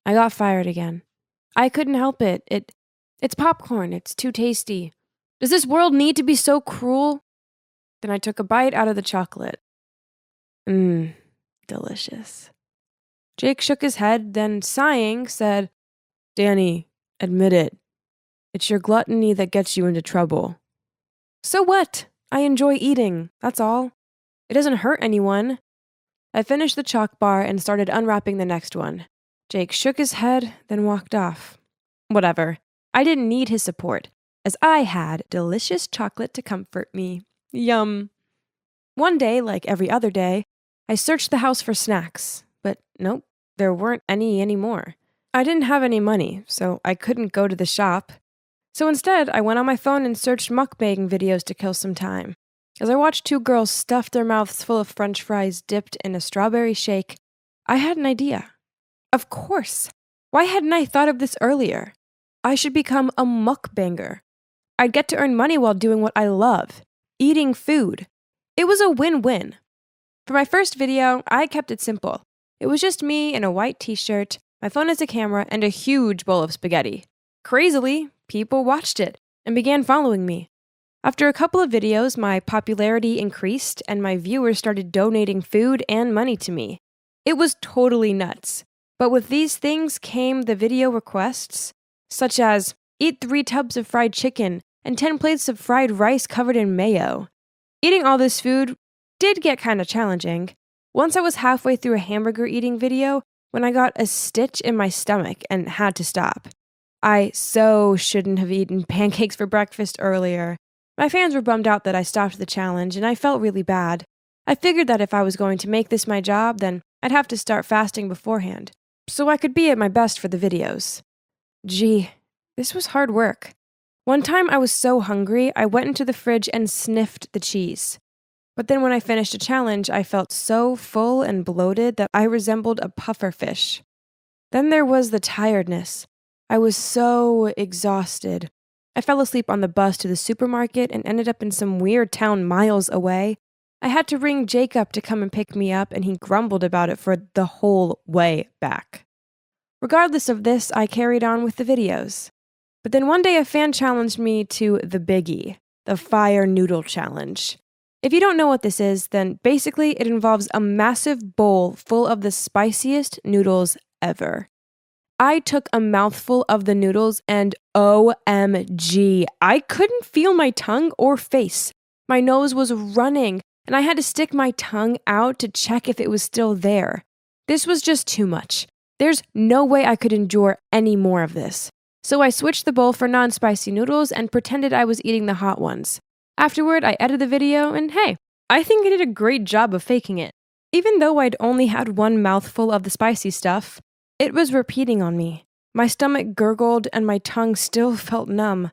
"I got fired again. I couldn't help it. It's popcorn. It's too tasty. Does this world need to be so cruel?" Then I took a bite out of the chocolate. Delicious. Jake shook his head, then sighing, said, "Danny, admit it. It's your gluttony that gets you into trouble." "So what? I enjoy eating, that's all. It doesn't hurt anyone." I finished the chalk bar and started unwrapping the next one. Jake shook his head, then walked off. Whatever. I didn't need his support, as I had delicious chocolate to comfort me. Yum. One day, like every other day, I searched the house for snacks, but nope, there weren't any anymore. I didn't have any money, so I couldn't go to the shop. So instead, I went on my phone and searched mukbang videos to kill some time. As I watched two girls stuff their mouths full of French fries dipped in a strawberry shake, I had an idea. Of course! Why hadn't I thought of this earlier? I should become a mukbanger. I'd get to earn money while doing what I love, eating food. It was a win-win. For my first video, I kept it simple. It was just me in a white t-shirt, my phone as a camera, and a huge bowl of spaghetti. Crazily, people watched it and began following me. After a couple of videos, my popularity increased and my viewers started donating food and money to me. It was totally nuts. But with these things came the video requests, such as, eat 3 tubs of fried chicken and 10 plates of fried rice covered in mayo. Eating all this food did get kinda challenging. Once I was halfway through a hamburger eating video when I got a stitch in my stomach and had to stop. I so shouldn't have eaten pancakes for breakfast earlier. My fans were bummed out that I stopped the challenge, and I felt really bad. I figured that if I was going to make this my job, then I'd have to start fasting beforehand, so I could be at my best for the videos. Gee, this was hard work. One time I was so hungry, I went into the fridge and sniffed the cheese. But then when I finished a challenge, I felt so full and bloated that I resembled a puffer fish. Then there was the tiredness. I was so exhausted. I fell asleep on the bus to the supermarket and ended up in some weird town miles away. I had to ring Jake up to come and pick me up, and he grumbled about it for the whole way back. Regardless of this, I carried on with the videos. But then one day a fan challenged me to the biggie, the Fire Noodle Challenge. If you don't know what this is, then basically it involves a massive bowl full of the spiciest noodles ever. I took a mouthful of the noodles and OMG, I couldn't feel my tongue or face. My nose was running, and I had to stick my tongue out to check if it was still there. This was just too much. There's no way I could endure any more of this. So I switched the bowl for non-spicy noodles and pretended I was eating the hot ones. Afterward, I edited the video, and hey, I think I did a great job of faking it. Even though I'd only had one mouthful of the spicy stuff, it was repeating on me. My stomach gurgled and my tongue still felt numb.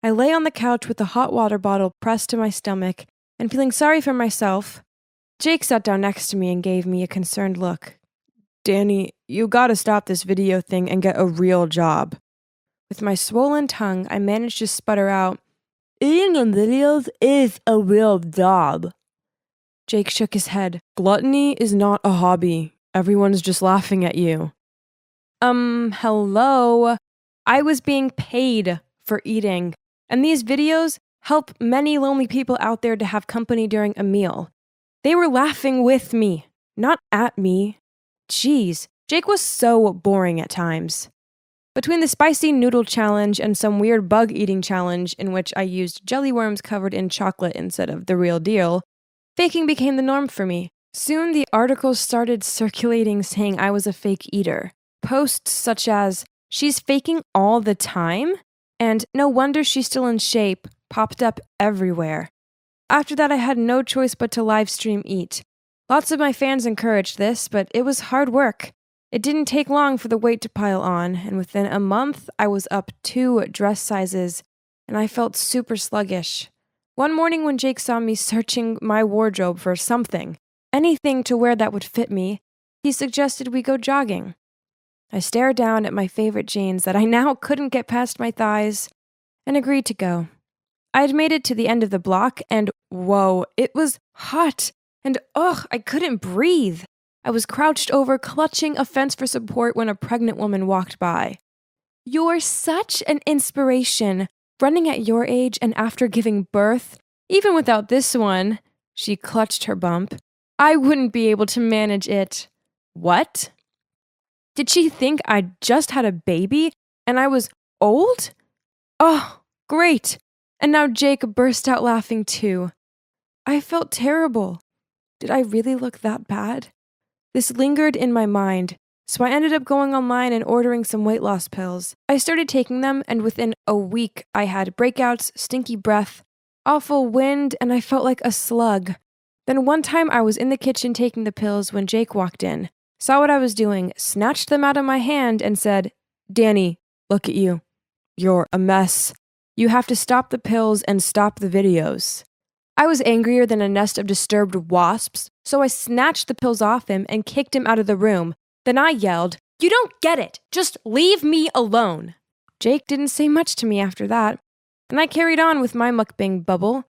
I lay on the couch with the hot water bottle pressed to my stomach and feeling sorry for myself. Jake sat down next to me and gave me a concerned look. "Danny, you gotta stop this video thing and get a real job." With my swollen tongue, I managed to sputter out, "Eating in videos is a real job." Jake shook his head. "Gluttony is not a hobby. Everyone's just laughing at you." Hello? I was being paid for eating, and these videos help many lonely people out there to have company during a meal. They were laughing with me, not at me. Jeez, Jake was so boring at times. Between the spicy noodle challenge and some weird bug eating challenge in which I used jelly worms covered in chocolate instead of the real deal, faking became the norm for me. Soon the articles started circulating saying I was a fake eater. Posts such as, "She's faking all the time?" and "No wonder she's still in shape" popped up everywhere. After that, I had no choice but to live stream eat. Lots of my fans encouraged this, but it was hard work. It didn't take long for the weight to pile on, and within a month, I was up 2 dress sizes, and I felt super sluggish. One morning when Jake saw me searching my wardrobe for something, anything to wear that would fit me, he suggested we go jogging. I stared down at my favorite jeans that I now couldn't get past my thighs, and agreed to go. I had made it to the end of the block, and whoa, it was hot, and I couldn't breathe. I was crouched over, clutching a fence for support when a pregnant woman walked by. "You're such an inspiration, running at your age and after giving birth. Even without this one," she clutched her bump, "I wouldn't be able to manage it." What? Did she think I just had a baby and I was old? Oh, great. And now Jake burst out laughing too. I felt terrible. Did I really look that bad? This lingered in my mind, so I ended up going online and ordering some weight loss pills. I started taking them, and within a week, I had breakouts, stinky breath, awful wind, and I felt like a slug. Then one time I was in the kitchen taking the pills when Jake walked in, saw what I was doing, snatched them out of my hand, and said, "Danny, look at you. You're a mess. You have to stop the pills and stop the videos." I was angrier than a nest of disturbed wasps, so I snatched the pills off him and kicked him out of the room. Then I yelled, "You don't get it! Just leave me alone!" Jake didn't say much to me after that, and I carried on with my mukbang bubble.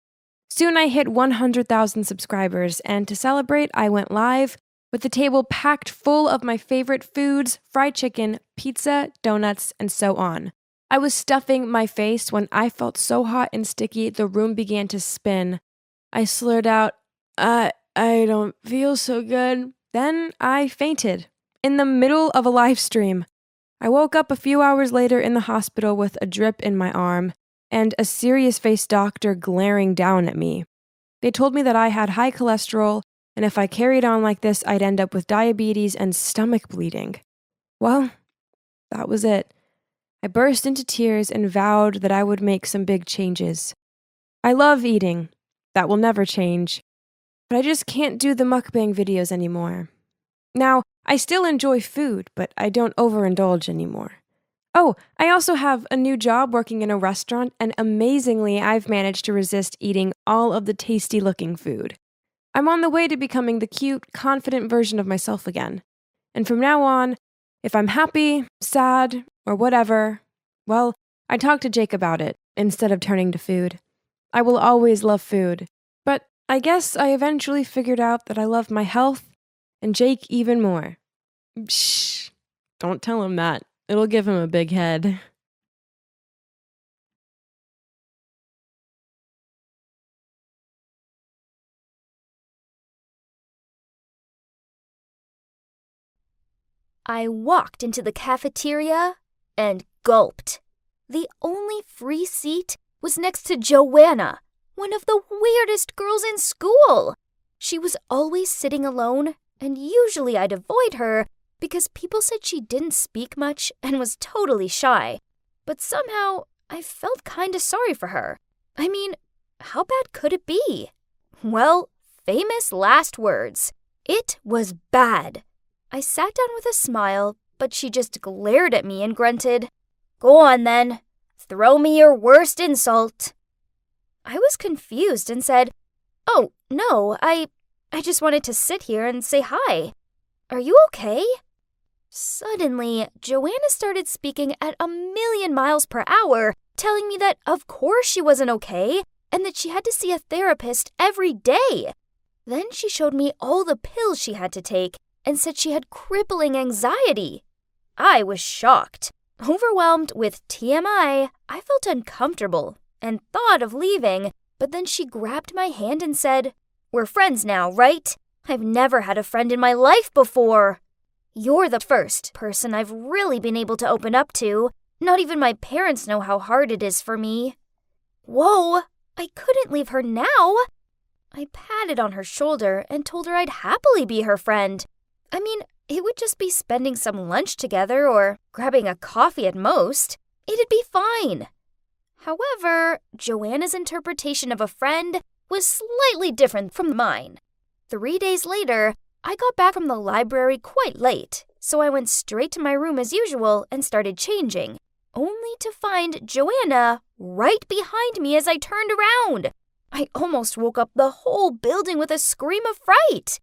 Soon I hit 100,000 subscribers, and to celebrate, I went live with the table packed full of my favorite foods, fried chicken, pizza, donuts, and so on. I was stuffing my face when I felt so hot and sticky the room began to spin. I slurred out, I don't feel so good." Then I fainted in the middle of a live stream. I woke up a few hours later in the hospital with a drip in my arm and a serious-faced doctor glaring down at me. They told me that I had high cholesterol, and if I carried on like this, I'd end up with diabetes and stomach bleeding. Well, that was it. I burst into tears and vowed that I would make some big changes. I love eating. That will never change. But I just can't do the mukbang videos anymore. Now, I still enjoy food, but I don't overindulge anymore. Oh, I also have a new job working in a restaurant, and amazingly, I've managed to resist eating all of the tasty-looking food. I'm on the way to becoming the cute, confident version of myself again. And from now on, if I'm happy, sad, or whatever, well, I talk to Jake about it instead of turning to food. I will always love food, but I guess I eventually figured out that I love my health and Jake even more. Shh, don't tell him that. It'll give him a big head. I walked into the cafeteria and gulped. The only free seat was next to Joanna, one of the weirdest girls in school. She was always sitting alone, and usually I'd avoid her because people said she didn't speak much and was totally shy. But somehow, I felt kinda sorry for her. I mean, how bad could it be? Well, famous last words. It was bad. I sat down with a smile, but she just glared at me and grunted, "Go on then. Throw me your worst insult." I was confused and said, "Oh, no, I just wanted to sit here and say hi. Are you okay?" Suddenly, Joanna started speaking at 1,000,000 miles per hour, telling me that of course she wasn't okay and that she had to see a therapist every day. Then she showed me all the pills she had to take and said she had crippling anxiety. I was shocked. Overwhelmed with TMI, I felt uncomfortable, and thought of leaving, but then she grabbed my hand and said, "We're friends now, right? I've never had a friend in my life before. You're the first person I've really been able to open up to. Not even my parents know how hard it is for me." Whoa, I couldn't leave her now. I patted on her shoulder and told her I'd happily be her friend. I mean, it would just be spending some lunch together or grabbing a coffee at most. It'd be fine. However, Joanna's interpretation of a friend was slightly different from mine. 3 days later, I got back from the library quite late, so I went straight to my room as usual and started changing, only to find Joanna right behind me as I turned around. I almost woke up the whole building with a scream of fright.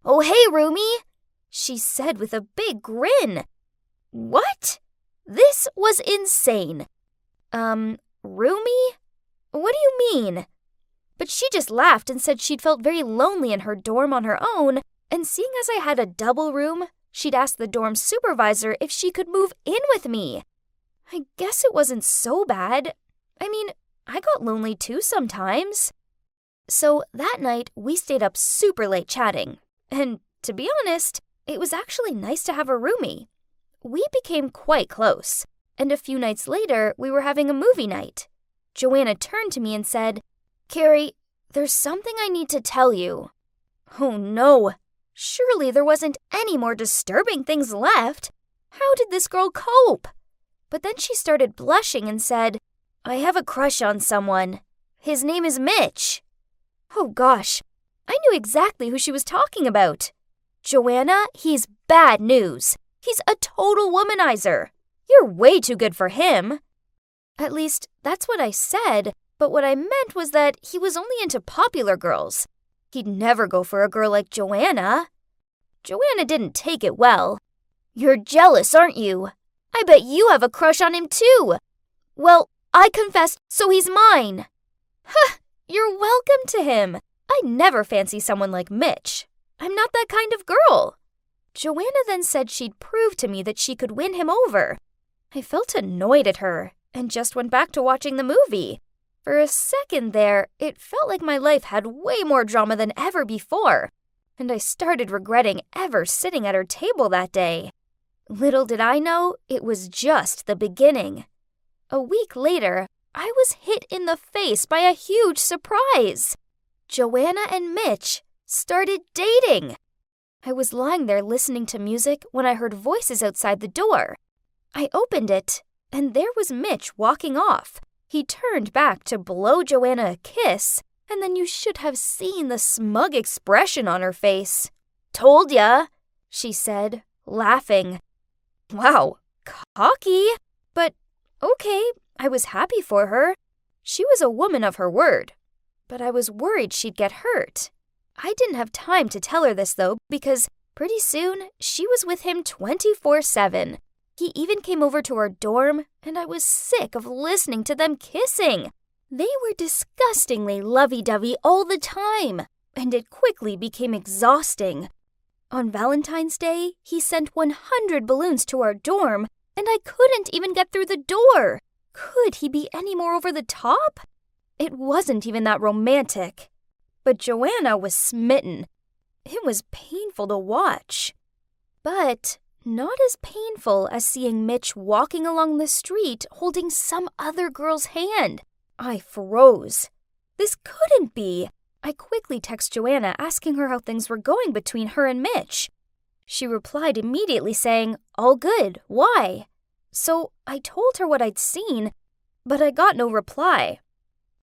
"Oh, hey, Rumi," she said with a big grin. What? This was insane. Rumi? What do you mean? But she just laughed and said she'd felt very lonely in her dorm on her own, and seeing as I had a double room, she'd asked the dorm supervisor if she could move in with me. I guess it wasn't so bad. I mean, I got lonely too sometimes. So that night, we stayed up super late chatting. And to be honest, it was actually nice to have a roomie. We became quite close, and a few nights later, we were having a movie night. Joanna turned to me and said, "Carrie, there's something I need to tell you." Oh no, surely there wasn't any more disturbing things left. How did this girl cope? But then she started blushing and said, "I have a crush on someone. His name is Mitch." Oh gosh, I knew exactly who she was talking about. "Joanna, he's bad news. He's a total womanizer. You're way too good for him." At least, that's what I said, but what I meant was that he was only into popular girls. He'd never go for a girl like Joanna. Joanna didn't take it well. "You're jealous, aren't you? I bet you have a crush on him too." "Well, I confessed, so he's mine." "Huh, you're welcome to him. I never fancy someone like Mitch. I'm not that kind of girl." Joanna then said she'd prove to me that she could win him over. I felt annoyed at her and just went back to watching the movie. For a second there, it felt like my life had way more drama than ever before, and I started regretting ever sitting at her table that day. Little did I know, it was just the beginning. A week later, I was hit in the face by a huge surprise. Joanna and Mitch started dating. I was lying there listening to music when I heard voices outside the door. I opened it, and there was Mitch walking off. He turned back to blow Joanna a kiss, and then you should have seen the smug expression on her face. "Told ya," she said, laughing. Wow, cocky. But okay, I was happy for her. She was a woman of her word. But I was worried she'd get hurt. I didn't have time to tell her this, though, because pretty soon she was with him 24/7. He even came over to our dorm, and I was sick of listening to them kissing. They were disgustingly lovey-dovey all the time, and it quickly became exhausting. On Valentine's Day, he sent 100 balloons to our dorm, and I couldn't even get through the door. Could he be any more over the top? It wasn't even that romantic. But Joanna was smitten. It was painful to watch. But not as painful as seeing Mitch walking along the street holding some other girl's hand. I froze. This couldn't be. I quickly texted Joanna asking her how things were going between her and Mitch. She replied immediately saying, "All good, why?" So I told her what I'd seen, but I got no reply.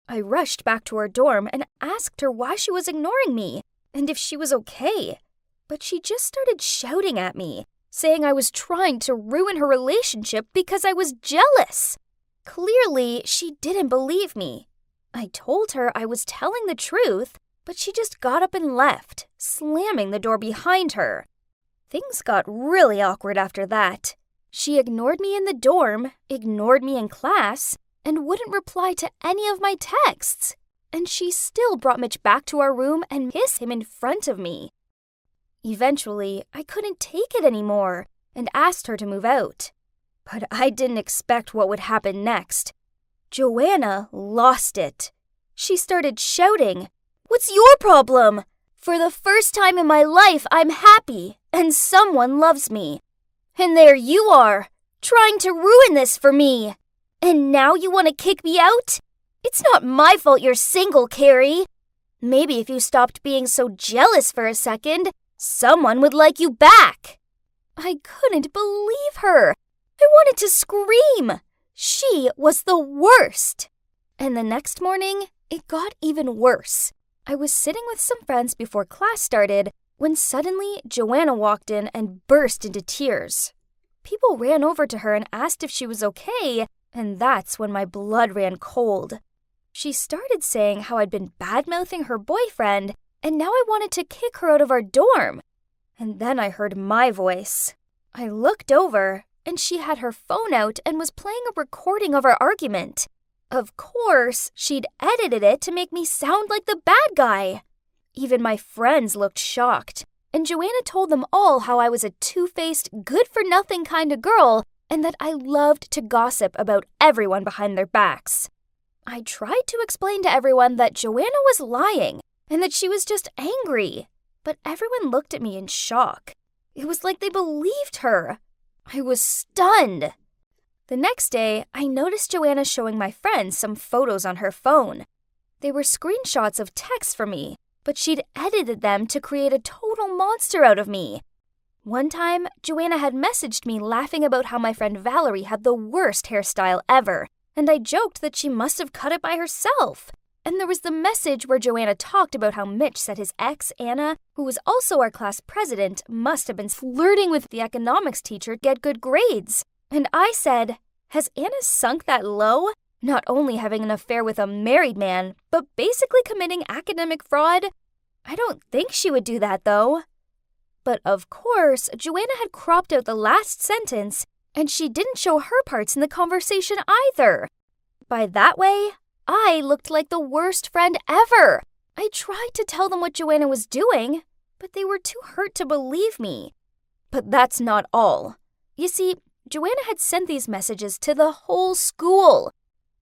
I rushed back to her dorm and asked her why she was ignoring me and if she was okay. But she just started shouting at me, saying I was trying to ruin her relationship because I was jealous. Clearly, she didn't believe me. I told her I was telling the truth, but she just got up and left, slamming the door behind her. Things got really awkward after that. She ignored me in the dorm, ignored me in class, and wouldn't reply to any of my texts. And she still brought Mitch back to our room and kissed him in front of me. Eventually, I couldn't take it anymore and asked her to move out. But I didn't expect what would happen next. Joanna lost it. She started shouting, "What's your problem? For the first time in my life, I'm happy and someone loves me. And there you are, trying to ruin this for me. And now you want to kick me out? It's not my fault you're single, Carrie. Maybe if you stopped being so jealous for a second, someone would like you back." I couldn't believe her. I wanted to scream. She was the worst. And the next morning, it got even worse. I was sitting with some friends before class started when suddenly Joanna walked in and burst into tears. People ran over to her and asked if she was okay, and that's when my blood ran cold. She started saying how I'd been bad-mouthing her boyfriend, and now I wanted to kick her out of our dorm. And then I heard my voice. I looked over, and she had her phone out and was playing a recording of our argument. Of course, she'd edited it to make me sound like the bad guy. Even my friends looked shocked, and Joanna told them all how I was a two-faced, good-for-nothing kind of girl and that I loved to gossip about everyone behind their backs. I tried to explain to everyone that Joanna was lying and that she was just angry, but everyone looked at me in shock. It was like they believed her. I was stunned. The next day, I noticed Joanna showing my friends some photos on her phone. They were screenshots of texts from me, but she'd edited them to create a total monster out of me. One time, Joanna had messaged me laughing about how my friend Valerie had the worst hairstyle ever, and I joked that she must have cut it by herself. And there was the message where Joanna talked about how Mitch said his ex, Anna, who was also our class president, must have been flirting with the economics teacher to get good grades. And I said, "Has Anna sunk that low? Not only having an affair with a married man, but basically committing academic fraud? I don't think she would do that, though." But of course, Joanna had cropped out the last sentence, and she didn't show her parts in the conversation either. By that way, I looked like the worst friend ever. I tried to tell them what Joanna was doing, but they were too hurt to believe me. But that's not all. You see, Joanna had sent these messages to the whole school.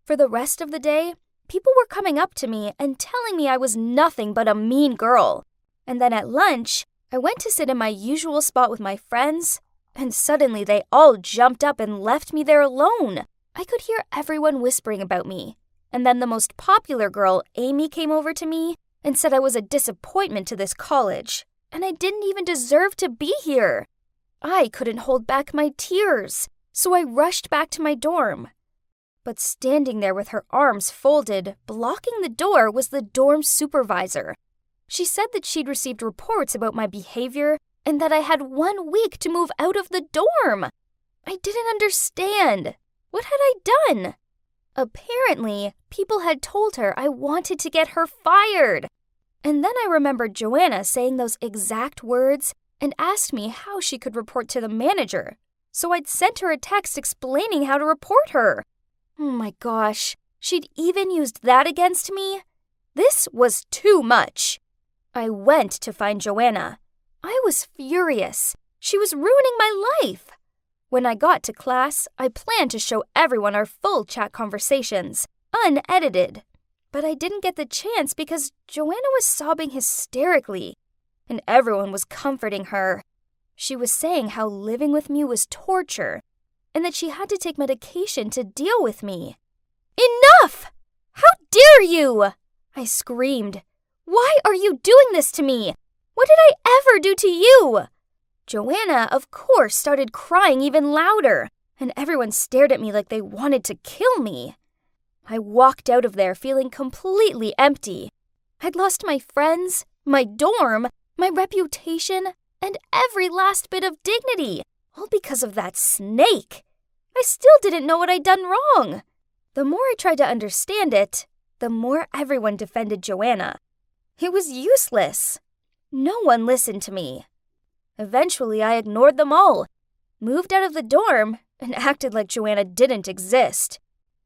For the rest of the day, people were coming up to me and telling me I was nothing but a mean girl. And then at lunch, I went to sit in my usual spot with my friends, and suddenly they all jumped up and left me there alone. I could hear everyone whispering about me. And then the most popular girl, Amy, came over to me and said I was a disappointment to this college, and I didn't even deserve to be here. I couldn't hold back my tears, so I rushed back to my dorm. But standing there with her arms folded, blocking the door, was the dorm supervisor. She said that she'd received reports about my behavior and that I had 1 week to move out of the dorm. I didn't understand. What had I done? Apparently, people had told her I wanted to get her fired. And then I remembered Joanna saying those exact words and asked me how she could report to the manager. So I'd sent her a text explaining how to report her. Oh my gosh, she'd even used that against me? This was too much. I went to find Joanna. I was furious. She was ruining my life. When I got to class, I planned to show everyone our full chat conversations, unedited. But I didn't get the chance because Joanna was sobbing hysterically, and everyone was comforting her. She was saying how living with me was torture, and that she had to take medication to deal with me. "Enough! How dare you!" I screamed. "Why are you doing this to me? What did I ever do to you?" Joanna, of course, started crying even louder, and everyone stared at me like they wanted to kill me. I walked out of there feeling completely empty. I'd lost my friends, my dorm, my reputation, and every last bit of dignity, all because of that snake. I still didn't know what I'd done wrong. The more I tried to understand it, the more everyone defended Joanna. It was useless. No one listened to me. Eventually, I ignored them all, moved out of the dorm, and acted like Joanna didn't exist.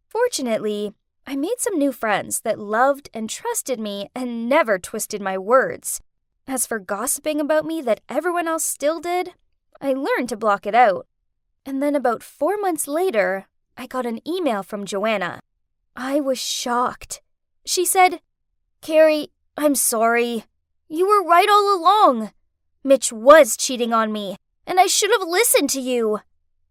Fortunately, I made some new friends that loved and trusted me and never twisted my words. As for gossiping about me that everyone else still did, I learned to block it out. And then about 4 months later, I got an email from Joanna. I was shocked. She said, "Carrie, I'm sorry. You were right all along. Mitch was cheating on me, and I should have listened to you.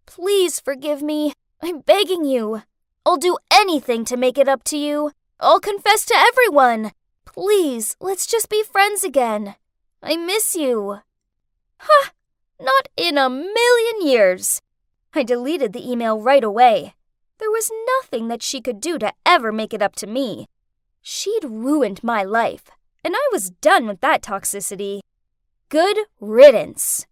Please forgive me. I'm begging you. I'll do anything to make it up to you. I'll confess to everyone. Please, let's just be friends again. I miss you." Huh, not in a million years. I deleted the email right away. There was nothing that she could do to ever make it up to me. She'd ruined my life, and I was done with that toxicity. Good riddance.